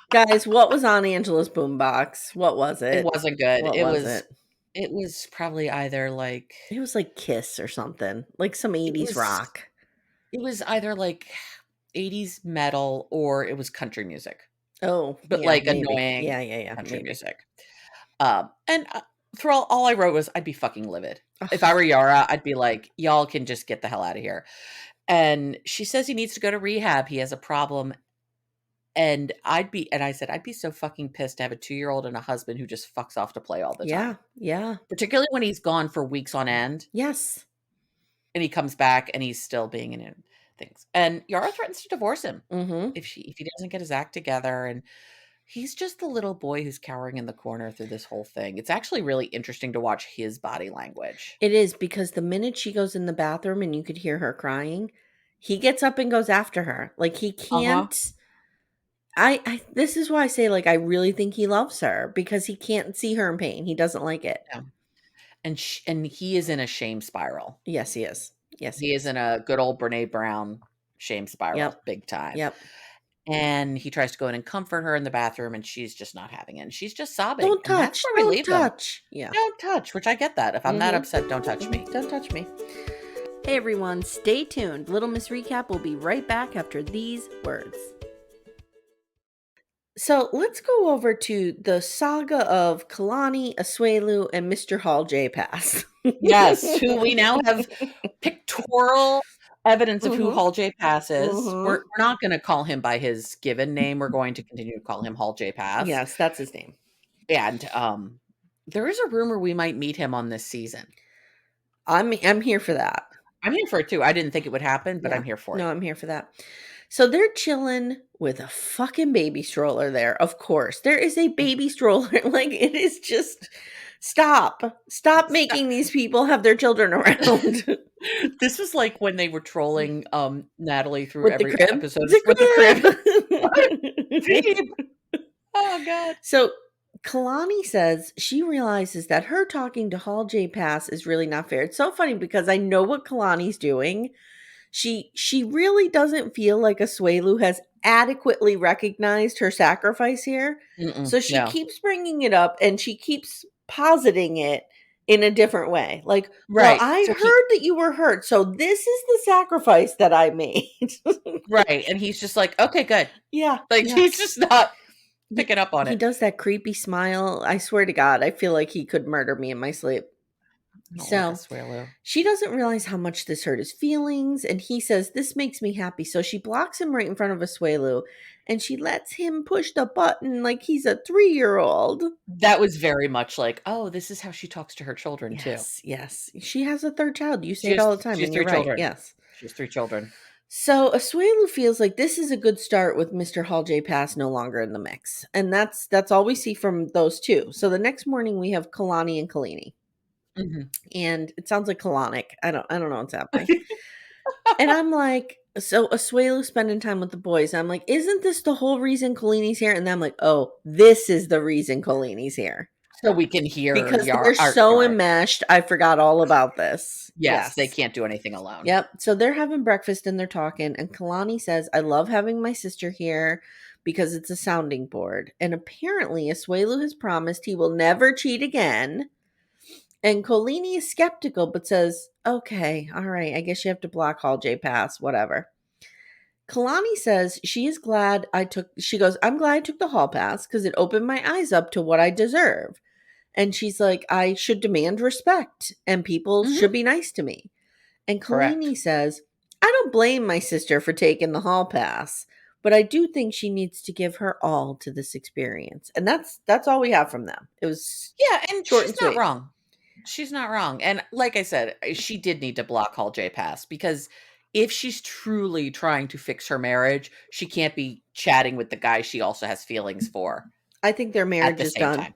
Speaker 2: Guys, what was on Angela's boombox? What was it?
Speaker 3: It wasn't good.
Speaker 2: What was it?
Speaker 3: It was probably either like
Speaker 2: it was like Kiss or something, like some 80s rock.
Speaker 3: It was either like 80s metal or it was country music.
Speaker 2: Oh,
Speaker 3: but
Speaker 2: yeah,
Speaker 3: like
Speaker 2: maybe.
Speaker 3: annoying
Speaker 2: country
Speaker 3: music. And through all I wrote was I'd be fucking livid. If I were Yara, I'd be like, y'all can just get the hell out of here. And she says he needs to go to rehab. He has a problem. And I said, I'd be so fucking pissed to have a 2-year-old and a husband who just fucks off to play all the time.
Speaker 2: Yeah.
Speaker 3: Particularly when he's gone for weeks on end.
Speaker 2: Yes.
Speaker 3: And he comes back and he's still being in things. And Yara threatens to divorce him if he doesn't get his act together. And he's just the little boy who's cowering in the corner through this whole thing. It's actually really interesting to watch his body language.
Speaker 2: It is, because the minute she goes in the bathroom and you could hear her crying, he gets up and goes after her. Like, he can't. This is why I say, like, I really think he loves her, because he can't see her in pain. He doesn't like it.
Speaker 3: Yeah. And he is in a shame spiral.
Speaker 2: Yes, he is. Yes,
Speaker 3: he is in a good old Brene Brown shame spiral, big time.
Speaker 2: Yep.
Speaker 3: And he tries to go in and comfort her in the bathroom, and she's just not having it. And she's just sobbing.
Speaker 2: Don't touch.
Speaker 3: That's where we leave
Speaker 2: touch.
Speaker 3: Them. Yeah. Don't touch, which I get that. If I'm that upset, don't touch me.
Speaker 2: Don't touch me.
Speaker 1: Hey everyone, stay tuned. Little Miss Recap will be right back after these words.
Speaker 2: So let's go over to the saga of Kalani, Asuelu, and Mr. Hall J. Pass.
Speaker 3: Yes, who we now have pictorial evidence of who Hall J. Pass is. We're not going to call him by his given name. We're going to continue to call him Hall J. Pass.
Speaker 2: Yes, that's his name.
Speaker 3: And there is a rumor we might meet him on this season.
Speaker 2: I'm here for that.
Speaker 3: I'm here for it too. I didn't think it would happen, but
Speaker 2: Yeah.
Speaker 3: I'm here for it.
Speaker 2: No, I'm here for that. So they're chilling with a fucking baby stroller there. Of course, there is a baby stroller. Like, it is just stop making these people have their children around.
Speaker 3: This was like when they were trolling Natalie through
Speaker 2: With the
Speaker 3: every
Speaker 2: crib?
Speaker 3: episode
Speaker 2: The
Speaker 3: with the crib.
Speaker 2: crib.
Speaker 3: Oh God.
Speaker 2: So Kalani says she realizes that her talking to Hall J Pass is really not fair. It's so funny because I know what Kalani's doing. She really doesn't feel like Asuelu has adequately recognized her sacrifice here. So she keeps bringing it up and she keeps positing it in a different way. Like,
Speaker 3: right.
Speaker 2: Well, I heard that you were hurt, so this is the sacrifice that I made.
Speaker 3: Right. And he's just like, okay, good.
Speaker 2: Yeah.
Speaker 3: Like, he's just not picking up on it.
Speaker 2: He does that creepy smile. I swear to God, I feel like he could murder me in my sleep. So she doesn't realize how much this hurt his feelings, and he says, this makes me happy. So she blocks him right in front of Asuelu, and she lets him push the button like he's a 3-year-old.
Speaker 3: That was very much like, oh, this is how she talks to her children too.
Speaker 2: Yes. She has a third child. You say it all the time.
Speaker 3: She has
Speaker 2: and
Speaker 3: 3
Speaker 2: you're
Speaker 3: children.
Speaker 2: Right. Yes.
Speaker 3: She has 3 children.
Speaker 2: So Asuelu feels like this is a good start with Mr. Hall J Pass no longer in the mix. And that's all we see from those two. So the next morning we have Kalani and Kalini.
Speaker 3: Mm-hmm.
Speaker 2: And it sounds like colonic. I don't know what's happening. And I'm like, so Asuelu spending time with the boys. I'm like, isn't this the whole reason Kalini's here? And then I'm like, oh, this is the reason Kalini's here.
Speaker 3: So we can hear
Speaker 2: because they're so enmeshed. I forgot all about this.
Speaker 3: Yes, they can't do anything alone.
Speaker 2: Yep. So they're having breakfast and they're talking. And Kalani says, I love having my sister here because it's a sounding board. And apparently Asuelu has promised he will never cheat again. And Kolini is skeptical, but says, okay, all right, I guess you have to block Hall J Pass, whatever. Kalani says I'm glad I took the Hall Pass because it opened my eyes up to what I deserve. And she's like, I should demand respect and people should be nice to me. And Kalini says, I don't blame my sister for taking the Hall Pass, but I do think she needs to give her all to this experience. And that's all we have from them. It was
Speaker 3: and
Speaker 2: short
Speaker 3: she's
Speaker 2: and sweet.
Speaker 3: Not wrong. She's not wrong. And like I said, she did need to block Hall J Pass because if she's truly trying to fix her marriage, she can't be chatting with the guy she also has feelings for.
Speaker 2: I think their marriage is done.
Speaker 3: Time.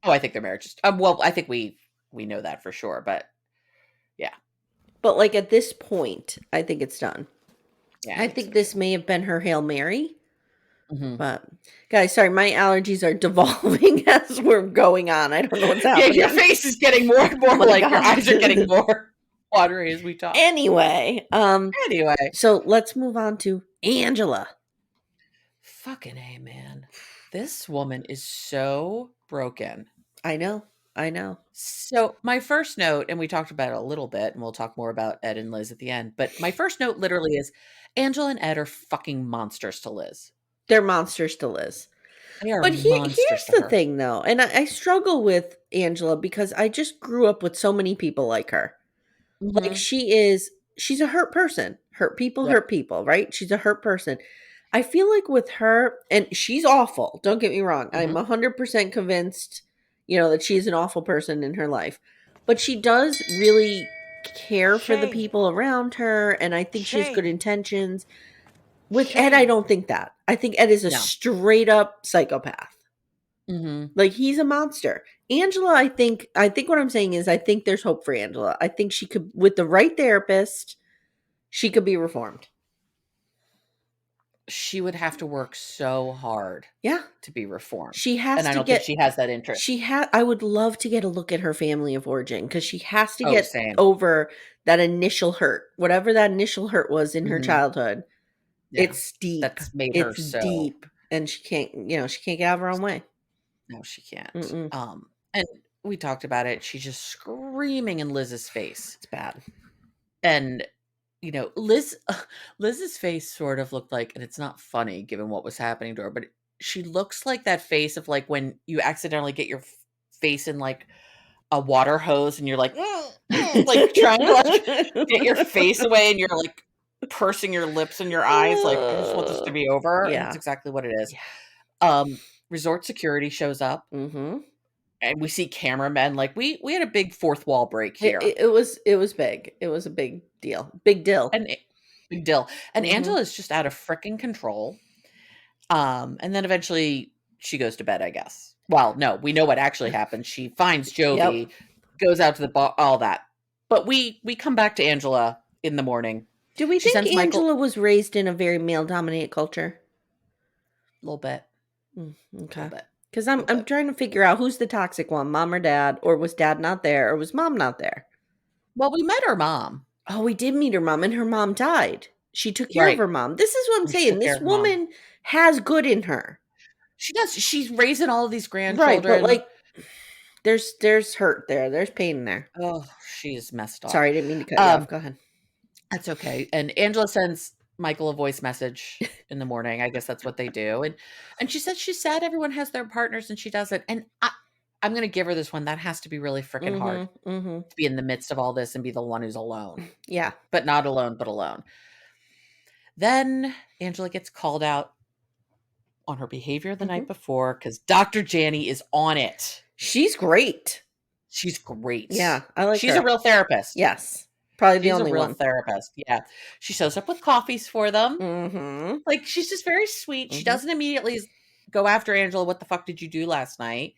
Speaker 3: Oh, I think their marriage is well, I think we know that for sure, but yeah.
Speaker 2: But like at this point, I think it's done.
Speaker 3: Yeah,
Speaker 2: I think this may have been her Hail Mary. Mm-hmm. But guys, sorry, my allergies are devolving as we're going on. I don't know what's happening.
Speaker 3: Yeah, your face is getting more and more like God. Your eyes are getting more watery as we talk.
Speaker 2: Anyway, so let's move on to Angela.
Speaker 3: Fucking A, man. This woman is so broken.
Speaker 2: I know.
Speaker 3: So my first note, and we talked about it a little bit, and we'll talk more about Ed and Liz at the end, but my first note literally is Angela and Ed are fucking monsters to Liz.
Speaker 2: They're monsters to Liz.
Speaker 3: They are
Speaker 2: but here's the thing, though, and I struggle with Angela because I just grew up with so many people like her. Mm-hmm. Like she's a hurt person. Hurt people, right? She's a hurt person. I feel like with her, and she's awful. Don't get me wrong. I'm 100% convinced, that she's an awful person in her life. But she does really care for the people around her, and I think she has good intentions. With Ed, I don't think that. I think Ed is a straight up psychopath. Mm-hmm. Like he's a monster. Angela, I think what I'm saying is I think there's hope for Angela. I think she could, with the right therapist, she could be reformed.
Speaker 3: She would have to work so hard to be reformed.
Speaker 2: She has
Speaker 3: and I don't think she has that interest.
Speaker 2: I would love to get a look at her family of origin because she has to get over that initial hurt. Whatever that initial hurt was in her childhood. Yeah. It's deep.
Speaker 3: That's made her so
Speaker 2: deep. And she can't get out of her own way.
Speaker 3: No, she can't. Mm-mm. And we talked about it. She's just screaming in Liz's face.
Speaker 2: It's bad.
Speaker 3: And Liz's face sort of looked like, and it's not funny given what was happening to her, but she looks like that face of like when you accidentally get your face in like a water hose and you're like, like trying to like get your face away and you're like pursing your lips and your eyes like, I just want this to be over. Yeah. And that's exactly what it is. Yeah. Resort security shows up. Mm-hmm. And we see cameramen. Like, we had a big fourth wall break here.
Speaker 2: It was big. It was a big deal. Big deal.
Speaker 3: Big deal. And
Speaker 2: Mhm.
Speaker 3: Angela is just out of freaking control. And then eventually she goes to bed, I guess. Well, no, we know what actually happened. She finds Jovi, goes out to the bar, all that. But we come back to Angela in the morning.
Speaker 2: Do we
Speaker 3: She
Speaker 2: think
Speaker 3: sends
Speaker 2: Angela was raised in a very male-dominated culture?
Speaker 3: A little bit.
Speaker 2: Okay. Because I'm trying to figure out who's the toxic one, mom or dad, or was dad not there, or was mom not there?
Speaker 3: Well, we met her mom.
Speaker 2: Oh, we did meet her mom, and her mom died. She took care of her mom. This is what I'm saying. This woman has good in her.
Speaker 3: She does. She's raising all of these grandchildren.
Speaker 2: Right, but like, there's hurt there. There's pain there.
Speaker 3: Oh, she's messed up.
Speaker 2: Sorry, I didn't mean to cut you off. Go ahead.
Speaker 3: That's okay. And Angela sends Michael a voice message in the morning. I guess that's what they do. And she says she's sad everyone has their partners and she doesn't. And I'm going to give her this one. That has to be really freaking hard to be in the midst of all this and be the one who's alone.
Speaker 2: Yeah.
Speaker 3: But not alone, but alone. Then Angela gets called out on her behavior the night before because Dr. Janney is on it.
Speaker 2: She's great.
Speaker 3: She's great.
Speaker 2: Yeah, I like her.
Speaker 3: She's a real therapist.
Speaker 2: Yes. Probably the only
Speaker 3: one. She's a real
Speaker 2: one.
Speaker 3: therapist. Yeah. She shows up with coffees for them. Like, she's just very sweet. She doesn't immediately go after Angela. What the fuck did you do last night?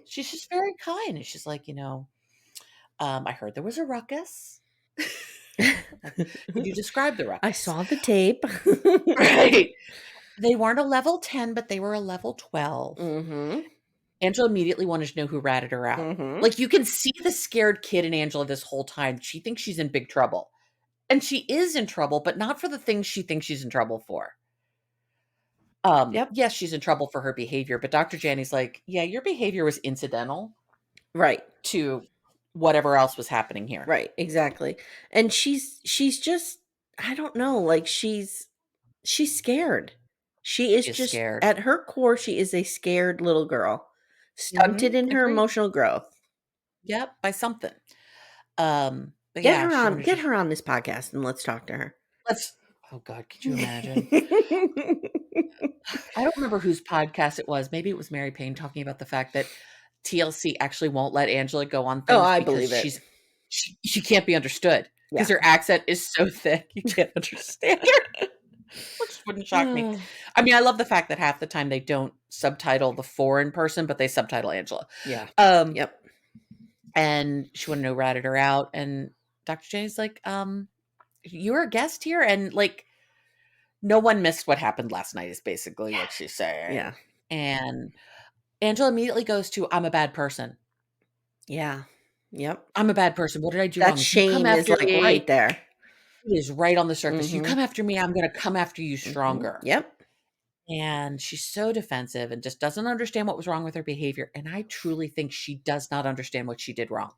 Speaker 3: She's just very kind. And she's like, I heard there was a ruckus. Could you describe the ruckus?
Speaker 2: I saw the tape.
Speaker 3: Right. They weren't a level 10, but they were a level 12. Angela immediately wanted to know who ratted her out. Like, you can see the scared kid in Angela this whole time. She thinks she's in big trouble. And she is in trouble, but not for the things she thinks she's in trouble for. Yes, she's in trouble for her behavior, but Dr. Janney's like, yeah, your behavior was incidental.
Speaker 2: Right.
Speaker 3: To whatever else was happening here.
Speaker 2: Right, exactly. And she's just, I don't know, like she's scared. She is just scared. At her core, she is a scared little girl. Stunted in her emotional growth.
Speaker 3: Yep, by something. But
Speaker 2: get her on this podcast and let's talk to her.
Speaker 3: Oh God, could you imagine? I don't remember whose podcast it was. Maybe it was Mary Payne talking about the fact that TLC actually won't let Angela go on things.
Speaker 2: Oh, I believe it.
Speaker 3: She can't be understood because her accent is so thick you can't understand her. Which wouldn't shock me. I mean, I love the fact that half the time they don't subtitle the foreign person, but they subtitle Angela.
Speaker 2: Yeah.
Speaker 3: Yep. And she wanted to know ratted her out. And Dr. Janney's like, you're a guest here? And like, no one missed what happened last night is basically what she's saying.
Speaker 2: Yeah.
Speaker 3: And Angela immediately goes to, I'm a bad person.
Speaker 2: Yeah. Yep.
Speaker 3: I'm a bad person. What did I do wrong?
Speaker 2: That shame is like right there.
Speaker 3: It is right on the surface. You come after me, I'm going to come after you stronger.
Speaker 2: Yep.
Speaker 3: And she's so defensive and just doesn't understand what was wrong with her behavior. And I truly think she does not understand what she did wrong.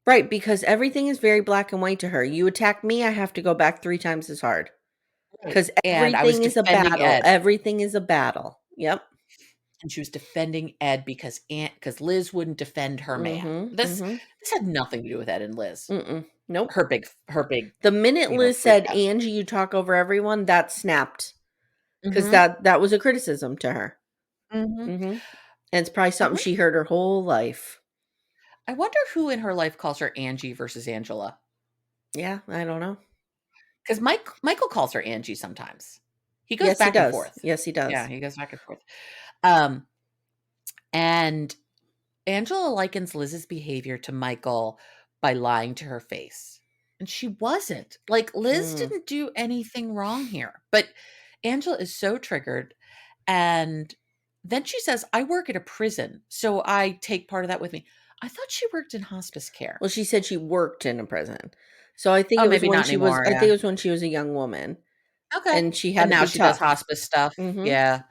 Speaker 2: Right, because everything is very black and white to her. You attack me, I have to go back 3 times as hard. Because everything is a battle. Everything is a battle. Yep.
Speaker 3: And she was defending Ed because Liz wouldn't defend her man. This had nothing to do with Ed and Liz.
Speaker 2: Nope.
Speaker 3: Her big.
Speaker 2: The minute Liz said, "Angie, you talk over everyone," that snapped because that was a criticism to her. And it's probably something she heard her whole life.
Speaker 3: I wonder who in her life calls her Angie versus Angela.
Speaker 2: Yeah, I don't know.
Speaker 3: Because Michael calls her Angie sometimes. He goes back and forth.
Speaker 2: Yes, he does.
Speaker 3: Yeah, he goes back and forth. And Angela likens Liz's behavior to Michael by lying to her face. And she wasn't. Like, Liz didn't do anything wrong here. But Angela is so triggered. And then she says, I work at a prison, so I take part of that with me. I thought she worked in hospice care.
Speaker 2: Well, she said she worked in a prison. So I think it was when she was. I think it was when she was a young woman.
Speaker 3: Okay,
Speaker 2: and she had.
Speaker 3: And now she does hospice stuff. Yeah,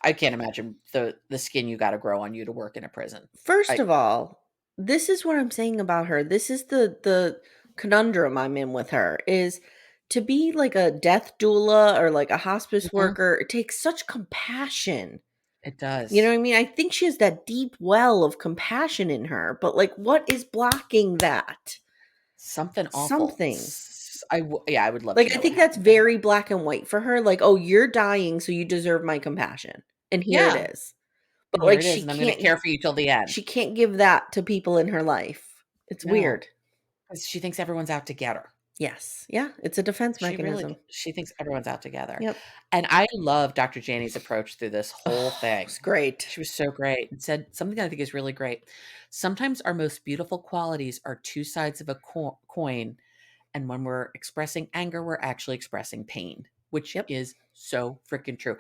Speaker 3: I can't imagine the skin you got to grow on you to work in a prison.
Speaker 2: First of all, this is what I'm saying about her. This is the conundrum I'm in with her is to be like a death doula or like a hospice worker. It takes such compassion.
Speaker 3: It does.
Speaker 2: You know what I mean? I think she has that deep well of compassion in her, but like, what is blocking that?
Speaker 3: Something awful.
Speaker 2: Something.
Speaker 3: I would love
Speaker 2: like,
Speaker 3: to know
Speaker 2: I think that's very black and white for her. Like, oh, you're dying, so you deserve my compassion. And here it is. But
Speaker 3: Here
Speaker 2: like
Speaker 3: it is, and I'm going to care for you till the end.
Speaker 2: she can't give that to people in her life. It's weird.
Speaker 3: Because she thinks everyone's out to get her.
Speaker 2: Yes. Yeah. It's a defense mechanism.
Speaker 3: She thinks everyone's out together.
Speaker 2: Yep.
Speaker 3: And I love Dr. Janie's approach through this whole thing.
Speaker 2: It's great.
Speaker 3: She was so great and said something that I think is really great. Sometimes our most beautiful qualities are two sides of a coin. And when we're expressing anger, we're actually expressing pain, which is so freaking true.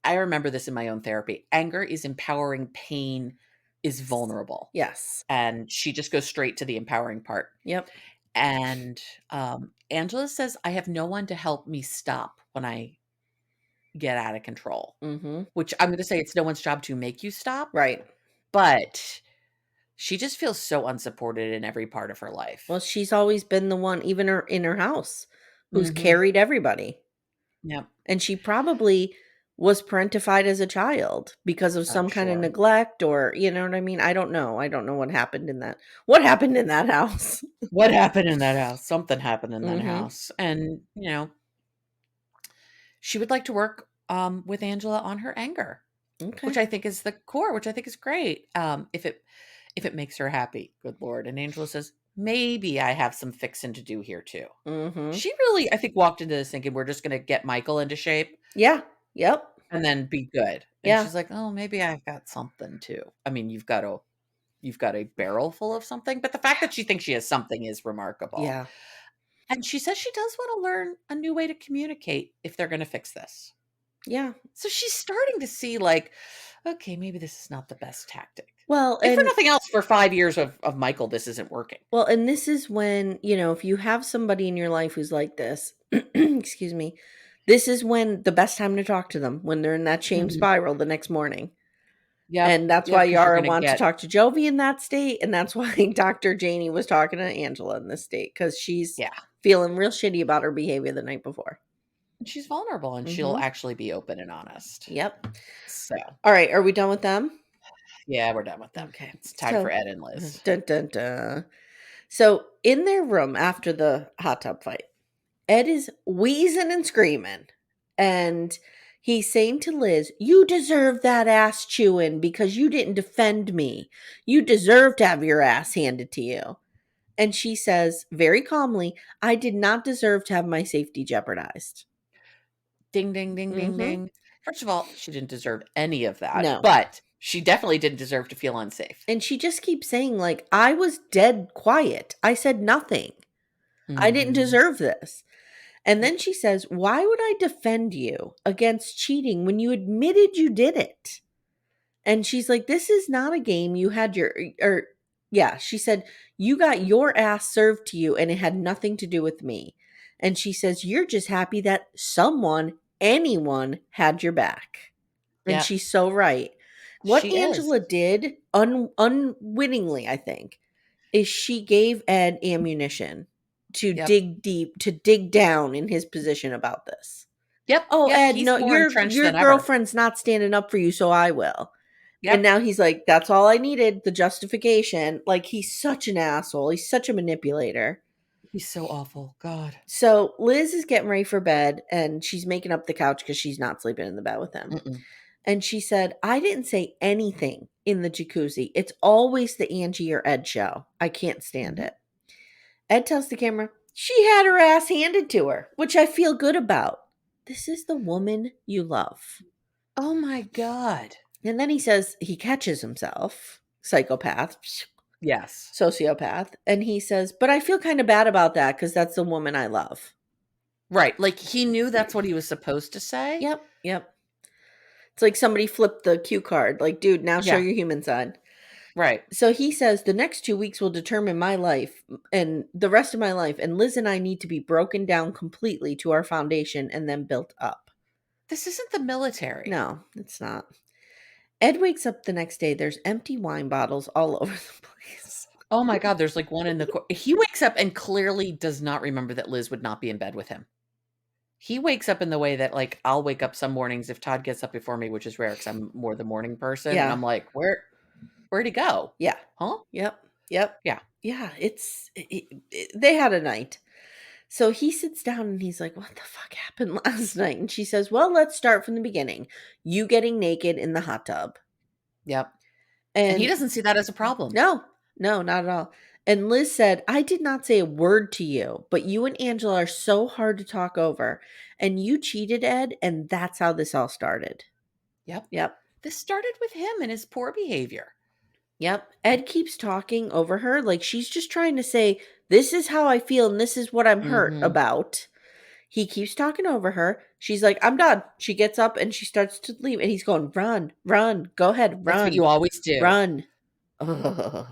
Speaker 3: I remember this in my own therapy. Anger is empowering, pain is vulnerable.
Speaker 2: Yes.
Speaker 3: And she just goes straight to the empowering part.
Speaker 2: Yep.
Speaker 3: And Angela says, I have no one to help me stop when I get out of control, which I'm going to say it's no one's job to make you stop.
Speaker 2: Right.
Speaker 3: But she just feels so unsupported in every part of her life.
Speaker 2: Well, she's always been the one, even in her house, who's carried everybody.
Speaker 3: Yep.
Speaker 2: And she probably was parentified as a child because of some kind of neglect, or you know what I mean? I don't know. I don't know what happened in that. What happened in that house?
Speaker 3: What happened in that house? Something happened in that house. And, you know, she would like to work with Angela on her anger, which I think is the core, which I think is great. If it makes her happy, good Lord. And Angela says, maybe I have some fixing to do here too. She really, I think, walked into this thinking we're just going to get Michael into shape.
Speaker 2: Yeah. Yep.
Speaker 3: And then be good. And she's like, oh, maybe I've got something too. I mean, you've got a barrel full of something, but the fact that she thinks she has something is remarkable.
Speaker 2: Yeah.
Speaker 3: And she says she does want to learn a new way to communicate if they're going to fix this.
Speaker 2: Yeah.
Speaker 3: So she's starting to see like, okay, maybe this is not the best tactic.
Speaker 2: Well,
Speaker 3: and for nothing else, for 5 years of Michael, this isn't working.
Speaker 2: Well, and this is when, you know, if you have somebody in your life who's like this, excuse me, this is when the best time to talk to them, when they're in that shame spiral the next morning. Yeah. And that's why Yara wants to talk to Jovi in that state. And that's why Dr. Janie was talking to Angela in this state, because she's feeling real shitty about her behavior the night before.
Speaker 3: She's vulnerable and she'll actually be open and honest.
Speaker 2: Yep.
Speaker 3: So,
Speaker 2: all right. Are we done with them?
Speaker 3: Yeah, we're done with them. Okay. It's time for Ed and Liz.
Speaker 2: Dun, dun, dun. So in their room after the hot tub fight, Ed is wheezing and screaming. And he's saying to Liz, you deserve that ass chewing because you didn't defend me. You deserve to have your ass handed to you. And she says very calmly, I did not deserve to have my safety jeopardized.
Speaker 3: Ding, ding, ding, ding, ding. First of all, she didn't deserve any of that. No. But she definitely didn't deserve to feel unsafe.
Speaker 2: And she just keeps saying, like, I was dead quiet. I said nothing. I didn't deserve this. And then she says, why would I defend you against cheating when you admitted you did it? And she's like, this is not a game. You had she said, you got your ass served to you and it had nothing to do with me. And she says, you're just happy that anyone had your back. And she's so right. What Angela did unwittingly, I think, is she gave Ed ammunition to dig deep, to dig down in his position about this.
Speaker 3: Yep.
Speaker 2: Oh, Ed, no, your girlfriend's not standing up for you, so I will. Yep. And now he's like, that's all I needed, the justification. Like, he's such an asshole. He's such a manipulator.
Speaker 3: He's so awful. God.
Speaker 2: So Liz is getting ready for bed, and she's making up the couch because she's not sleeping in the bed with him. And she said, I didn't say anything in the jacuzzi. It's always the Angie or Ed show. I can't stand it. Ed tells the camera, she had her ass handed to her, which I feel good about. This is the woman you love.
Speaker 3: Oh my God.
Speaker 2: And then he says he catches himself, psychopath.
Speaker 3: Yes.
Speaker 2: Sociopath. And he says, but I feel kind of bad about that because that's the woman I love.
Speaker 3: Right. Like he knew that's what he was supposed to say.
Speaker 2: Yep. Yep. It's like somebody flipped the cue card. Like, dude, now show your human side.
Speaker 3: Right.
Speaker 2: So he says the next 2 weeks will determine my life and the rest of my life. And Liz and I need to be broken down completely to our foundation and then built up.
Speaker 3: This isn't the military.
Speaker 2: No, it's not. Ed wakes up the next day. There's empty wine bottles all over the place.
Speaker 3: Oh my God. There's like one in the corner. He wakes up and clearly does not remember that Liz would not be in bed with him. He wakes up in the way that, like, I'll wake up some mornings if Todd gets up before me, which is rare because I'm more the morning person. Yeah. And I'm like, where'd he go?
Speaker 2: Yeah.
Speaker 3: Huh?
Speaker 2: Yep.
Speaker 3: Yeah.
Speaker 2: Yeah. They had a night. So he sits down and he's like, what the fuck happened last night? And she says, well, let's start from the beginning. You getting naked in the hot tub.
Speaker 3: Yep. And he
Speaker 2: And
Speaker 3: doesn't see that as a problem.
Speaker 2: no, not at all. And Liz said, I did not say a word to you, but you and Angela are so hard to talk over. And you cheated, Ed, and that's how this all started.
Speaker 3: Yep.
Speaker 2: Yep.
Speaker 3: This started with him and his poor behavior.
Speaker 2: Yep. Ed keeps talking over her like she's just trying to say, this is how I feel and this is what I'm hurt about. He keeps talking over her. She's like, I'm done. She gets up and she starts to leave. And he's going, run, go ahead, run.
Speaker 3: That's what you always do.
Speaker 2: Run. Ugh.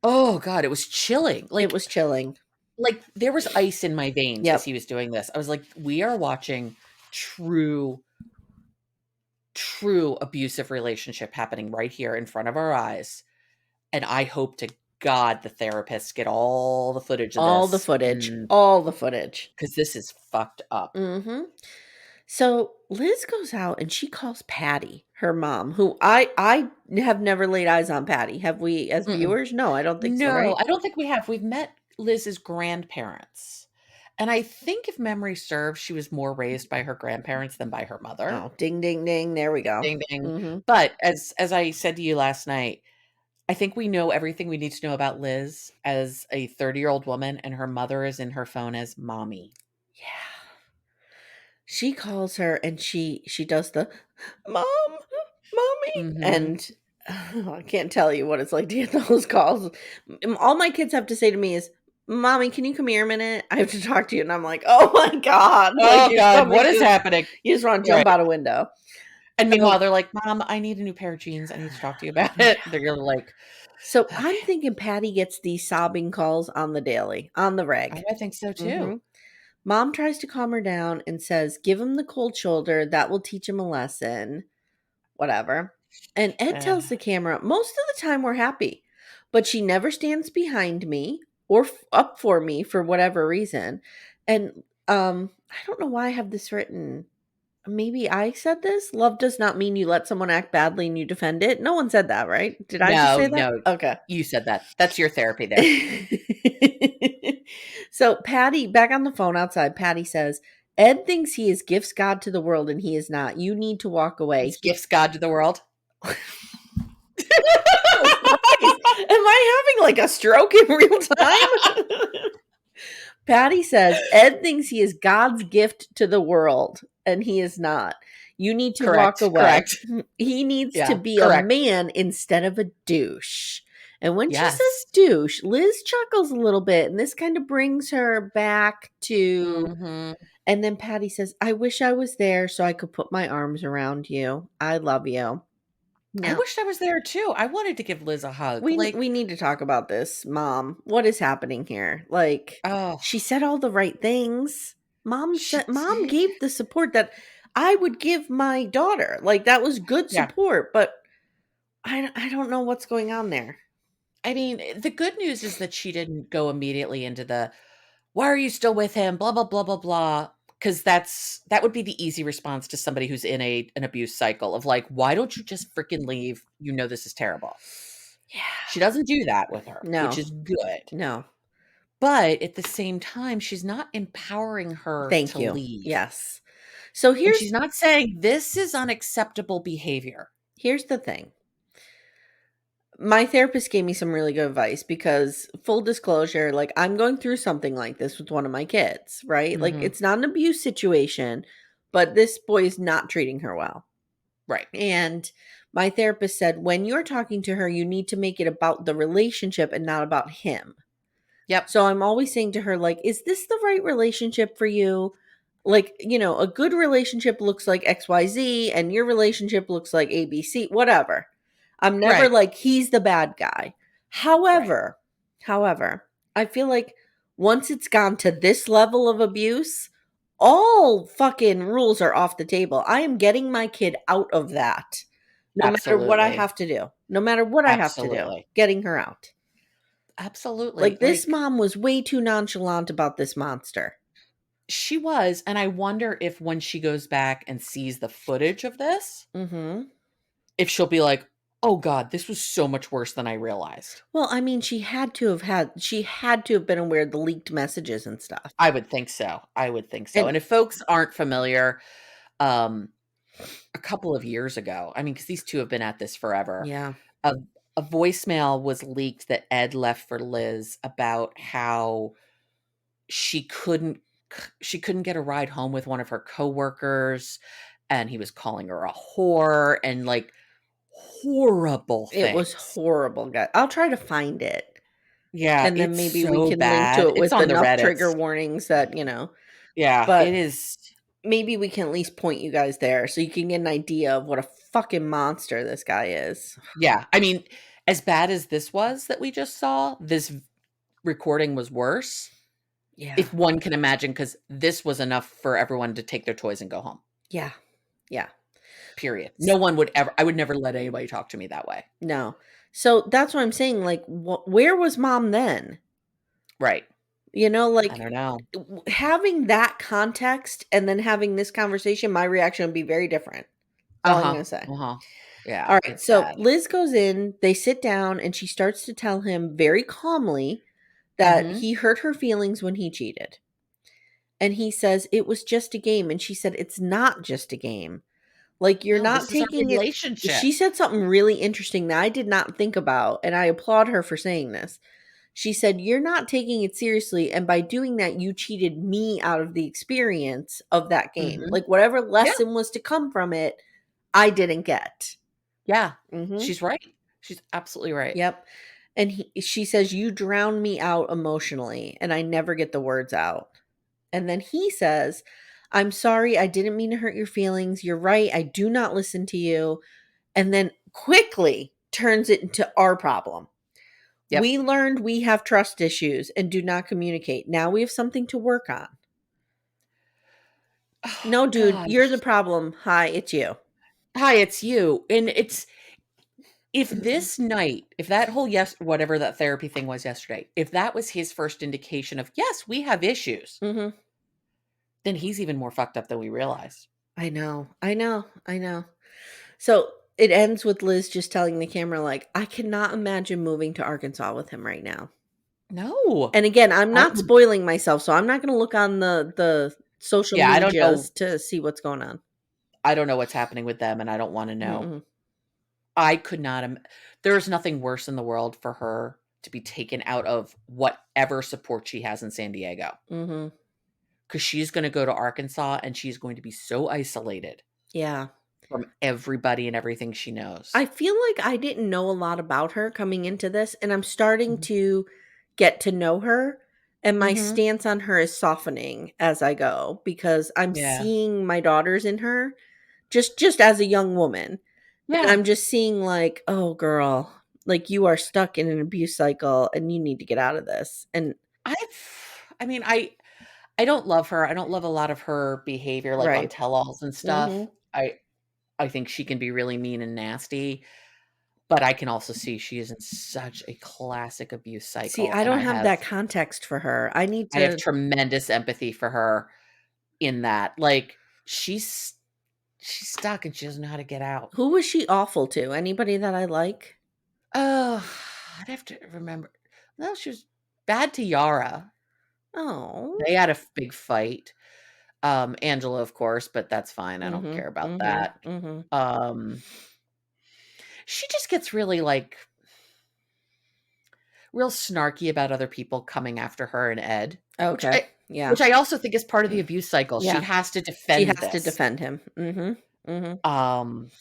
Speaker 3: Oh, God, it was chilling. Like,
Speaker 2: it was chilling.
Speaker 3: Like, there was ice in my veins as he was doing this. I was like, we are watching true abusive relationship happening right here in front of our eyes. And I hope to God the therapists get all the footage of
Speaker 2: all
Speaker 3: this.
Speaker 2: all the footage.
Speaker 3: Because this is fucked up.
Speaker 2: Mm-hmm. So Liz goes out and she calls Patty, her mom, who I have never laid eyes on Patty. Have we as viewers? No, I don't think so, right?
Speaker 3: No, I don't think we have. We've met Liz's grandparents. And I think if memory serves, she was more raised by her grandparents than by her mother.
Speaker 2: Oh, ding, ding, ding. There we go.
Speaker 3: Ding, ding.
Speaker 2: Mm-hmm.
Speaker 3: But as I said to you last night, I think we know everything we need to know about Liz as a 30-year-old woman, and her mother is in her phone as mommy.
Speaker 2: Yeah. She calls her and she does the mommy. And I can't tell you what it's like to get those calls. All my kids have to say to me is, Mommy, can you come here a minute? I have to talk to you. And I'm like, oh my God.
Speaker 3: Oh God, what is happening?
Speaker 2: You just want to jump out a window.
Speaker 3: And meanwhile, they're like, Mom, I need a new pair of jeans. I need to talk to you about it. They're like.
Speaker 2: So I'm thinking Patty gets these sobbing calls on the daily, on the reg.
Speaker 3: I think so too.
Speaker 2: Mom tries to calm her down and says, give him the cold shoulder. That will teach him a lesson. Whatever. And Ed tells the camera, most of the time we're happy, but she never stands behind me or up for me for whatever reason. And I don't know why I have this written. Maybe I said this. Love does not mean you let someone act badly and you defend it. No one said that, right? Did I just say that?
Speaker 3: No.
Speaker 2: Okay.
Speaker 3: You said that. That's your therapy there.
Speaker 2: So Patty, back on the phone outside, Patty says, Ed thinks he is gifts God to the world and he is not. You need to walk away.
Speaker 3: He's gifts God to the world.
Speaker 2: Am I having like a stroke in real time? Patty says, Ed thinks he is God's gift to the world and he is not. You need to walk away.
Speaker 3: Correct.
Speaker 2: He needs to be a man instead of a douche. And when she says douche, Liz chuckles a little bit, and this kind of brings her back to. And then Patty says, I wish I was there so I could put my arms around you. I love you.
Speaker 3: I wished I was there too. I wanted to give Liz a hug.
Speaker 2: We need to talk about this, Mom. What is happening here? Like, she said all the right things. Mom gave the support that I would give my daughter. Like, that was good support, but I don't know what's going on there.
Speaker 3: I mean, the good news is that she didn't go immediately into the, why are you still with him? Blah, blah, blah, blah, blah. Because that would be the easy response to somebody who's in an abuse cycle of like, why don't you just freaking leave? You know this is terrible.
Speaker 2: Yeah.
Speaker 3: She doesn't do that with her, which is good.
Speaker 2: No.
Speaker 3: But at the same time, she's not empowering her to leave.
Speaker 2: Yes. So
Speaker 3: she's not saying this is unacceptable behavior.
Speaker 2: Here's the thing. My therapist gave me some really good advice because, full disclosure, like, I'm going through something like this with one of my kids, right? Like, it's not an abuse situation, but this boy is not treating her well.
Speaker 3: Right.
Speaker 2: And my therapist said, when you're talking to her, you need to make it about the relationship and not about him.
Speaker 3: Yep.
Speaker 2: So I'm always saying to her, like, is this the right relationship for you? Like, you know, a good relationship looks like XYZ and your relationship looks like ABC, whatever. I'm never like, he's the bad guy. However, I feel like once it's gone to this level of abuse, all fucking rules are off the table. I am getting my kid out of that. No matter what I have to do. No matter what I have to do. Getting her out.
Speaker 3: Absolutely.
Speaker 2: Like, this mom was way too nonchalant about this monster.
Speaker 3: She was. And I wonder if when she goes back and sees the footage of this, if she'll be like, oh God, this was so much worse than I realized.
Speaker 2: Well, I mean, she had to have been aware of the leaked messages and stuff.
Speaker 3: I would think so. And if folks aren't familiar, a couple of years ago. I mean, because these two have been at this forever.
Speaker 2: Yeah.
Speaker 3: A voicemail was leaked that Ed left for Liz about how she couldn't get a ride home with one of her coworkers, and he was calling her a whore and like horrible things.
Speaker 2: It was horrible, guys. I'll try to find it.
Speaker 3: Yeah,
Speaker 2: And then
Speaker 3: it's
Speaker 2: maybe
Speaker 3: so
Speaker 2: we can link
Speaker 3: bad.
Speaker 2: to it
Speaker 3: It's
Speaker 2: with
Speaker 3: on the
Speaker 2: enough
Speaker 3: Reddits.
Speaker 2: trigger warnings that,
Speaker 3: Yeah,
Speaker 2: but
Speaker 3: it is.
Speaker 2: maybe we can at least point you guys there so you can get an idea of what a fucking monster this guy is.
Speaker 3: Yeah, I mean, as bad as this was that we just saw, this recording was worse.
Speaker 2: Yeah.
Speaker 3: If one can imagine, because this was enough for everyone to take their toys and go home.
Speaker 2: Yeah. Yeah.
Speaker 3: Period. No one would ever, I would never let anybody talk to me that way.
Speaker 2: No. So that's what I'm saying. Like, where was mom then?
Speaker 3: Right.
Speaker 2: Like,
Speaker 3: I don't know.
Speaker 2: Having that context and then having this conversation, my reaction would be very different. All I'm going to say.
Speaker 3: Yeah.
Speaker 2: All right. So bad. Liz goes in, they sit down, and she starts to tell him very calmly that he hurt her feelings when he cheated. And he says, it was just a game. And she said, it's not just a game. Like, you're not taking it. She said something really interesting that I did not think about. And I applaud her for saying this. She said, you're not taking it seriously. And by doing that, you cheated me out of the experience of that game. Like, whatever lesson was to come from it, I didn't get.
Speaker 3: Yeah. She's right. She's absolutely right.
Speaker 2: Yep. And she says, you drown me out emotionally. And I never get the words out. And then he says, I'm sorry. I didn't mean to hurt your feelings. You're right. I do not listen to you. And then quickly turns it into our problem. Yep. We learned we have trust issues and do not communicate. Now we have something to work on. Oh, no, dude, gosh. You're the problem. Hi, it's you.
Speaker 3: Hi, it's you. And it's, if this night, if that whole whatever that therapy thing was yesterday, if that was his first indication of, yes, we have issues, then he's even more fucked up than we realize.
Speaker 2: I know. So it ends with Liz just telling the camera, like, I cannot imagine moving to Arkansas with him right now.
Speaker 3: No.
Speaker 2: And again, I'm not spoiling myself, so I'm not going to look on the social medias to see what's going on.
Speaker 3: I don't know what's happening with them, and I don't want to know. I could not. There's nothing worse in the world for her to be taken out of whatever support she has in San Diego. Because she's going to go to Arkansas, and she's going to be so isolated.
Speaker 2: Yeah.
Speaker 3: From everybody and everything she knows.
Speaker 2: I feel like I didn't know a lot about her coming into this, and I'm starting to get to know her, and my stance on her is softening as I go, because I'm seeing my daughters in her just as a young woman. Yeah. And I'm just seeing like, oh girl, like you are stuck in an abuse cycle and you need to get out of this. And
Speaker 3: I don't love her. I don't love a lot of her behavior, like on tell-alls and stuff. I think she can be really mean and nasty, but I can also see she is in such a classic abuse cycle.
Speaker 2: See, I don't have that context for her. I
Speaker 3: have tremendous empathy for her in that. Like, she's stuck and she doesn't know how to get out.
Speaker 2: Who was she awful to? Anybody that I like?
Speaker 3: Oh, I'd have to remember. No, she was bad to Yara.
Speaker 2: Oh.
Speaker 3: They had a big fight. Angela, of course, but that's fine. I don't care about that. She just gets really like real snarky about other people coming after her and Ed.
Speaker 2: Okay.
Speaker 3: Which I also think is part of the abuse cycle. Yeah. She has to defend
Speaker 2: him.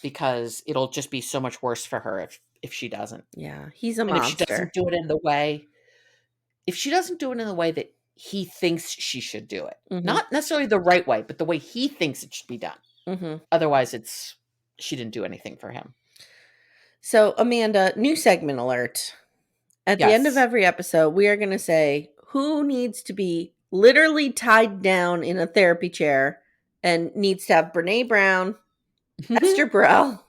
Speaker 3: Because it'll just be so much worse for her if she doesn't.
Speaker 2: Yeah. He's a monster.
Speaker 3: If she doesn't do it in the way, that he thinks she should do it. Not necessarily the right way, but the way he thinks it should be done. Otherwise, she didn't do anything for him.
Speaker 2: So, Amanda, new segment alert. At the end of every episode, we are going to say who needs to be literally tied down in a therapy chair and needs to have Brene Brown, Esther Perel,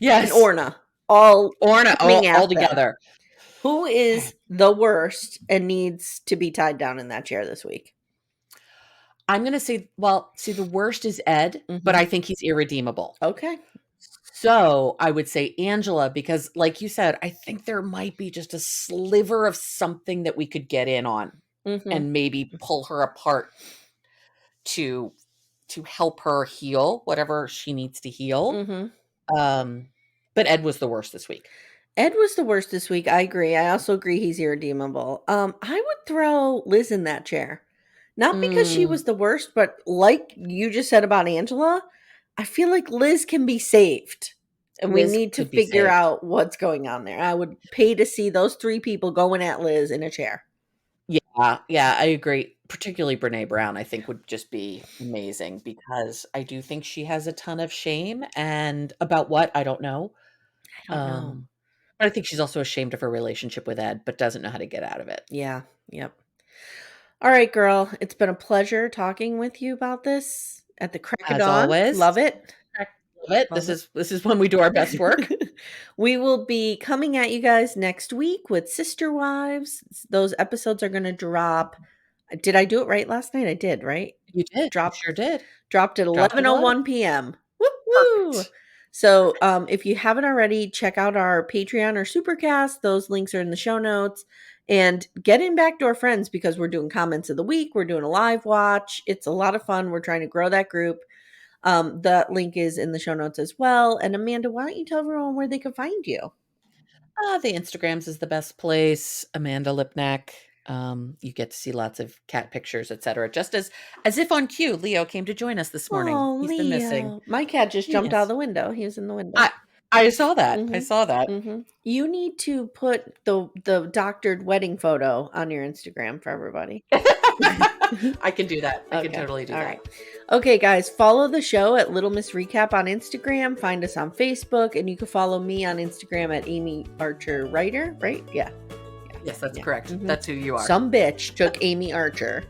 Speaker 2: and Orna all
Speaker 3: together.
Speaker 2: Who is the worst and needs to be tied down in that chair this week?
Speaker 3: I'm going to say, the worst is Ed, but I think he's irredeemable.
Speaker 2: Okay.
Speaker 3: So I would say Angela, because like you said, I think there might be just a sliver of something that we could get in on and maybe pull her apart to to help her heal whatever she needs to heal.
Speaker 2: Mm-hmm.
Speaker 3: But Ed was the worst this week.
Speaker 2: Ed was the worst this week. I agree. I also agree he's irredeemable. I would throw Liz in that chair. Not because she was the worst, but like you just said about Angela, I feel like Liz can be saved. And we need to figure out what's going on there. I would pay to see those 3 people going at Liz in a chair.
Speaker 3: Yeah, I agree. Particularly Brene Brown, I think would just be amazing because I do think she has a ton of shame, and about what, I don't know.
Speaker 2: I don't know.
Speaker 3: But I think she's also ashamed of her relationship with Ed, but doesn't know how to get out of it.
Speaker 2: Yeah. Yep. All right, girl. It's been a pleasure talking with you about this at the crack of dawn.
Speaker 3: Always.
Speaker 2: Love it.
Speaker 3: Love it. This is when we do our best work.
Speaker 2: We will be coming at you guys next week with Sister Wives. Those episodes are going to drop. Did I do it right last night? I did, right?
Speaker 3: You did. You sure did.
Speaker 2: Dropped at 11:01 p.m. Woo! So if you haven't already, check out our Patreon or Supercast. Those links are in the show notes. And get in Backdoor Friends because we're doing comments of the week. We're doing a live watch. It's a lot of fun. We're trying to grow that group. The link is in the show notes as well. And Amanda, why don't you tell everyone where they can find you?
Speaker 3: The Instagrams is the best place. Amanda Lipnack. You get to see lots of cat pictures, etc. Just as if on cue, Leo came to join us this morning.
Speaker 2: Oh,
Speaker 3: He's
Speaker 2: Leo.
Speaker 3: been missing.
Speaker 2: My cat just jumped out of the window. He was in the window.
Speaker 3: I saw that. I saw that.
Speaker 2: Mm-hmm. You need to put the doctored wedding photo on your Instagram for everybody.
Speaker 3: I can do that. I can totally do that.
Speaker 2: Right. Okay, guys, follow the show at Little Miss Recap on Instagram. Find us on Facebook, and you can follow me on Instagram at Amy Archer Writer, right? Yeah.
Speaker 3: Yes, that's correct. Mm-hmm. That's who you are.
Speaker 2: Some bitch took Amy Archer.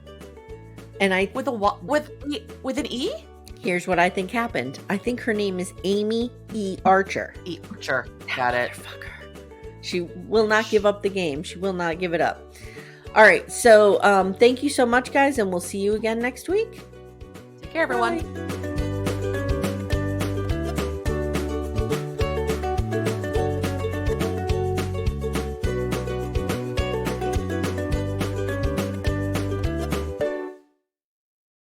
Speaker 2: And I
Speaker 3: with an E?
Speaker 2: Here's what I think happened. I think her name is Amy E. Archer.
Speaker 3: E. Archer. Got it.
Speaker 2: She will not give up the game. She will not give it up. All right. So thank you so much, guys, and we'll see you again next week.
Speaker 3: Take care, everyone.
Speaker 2: Bye.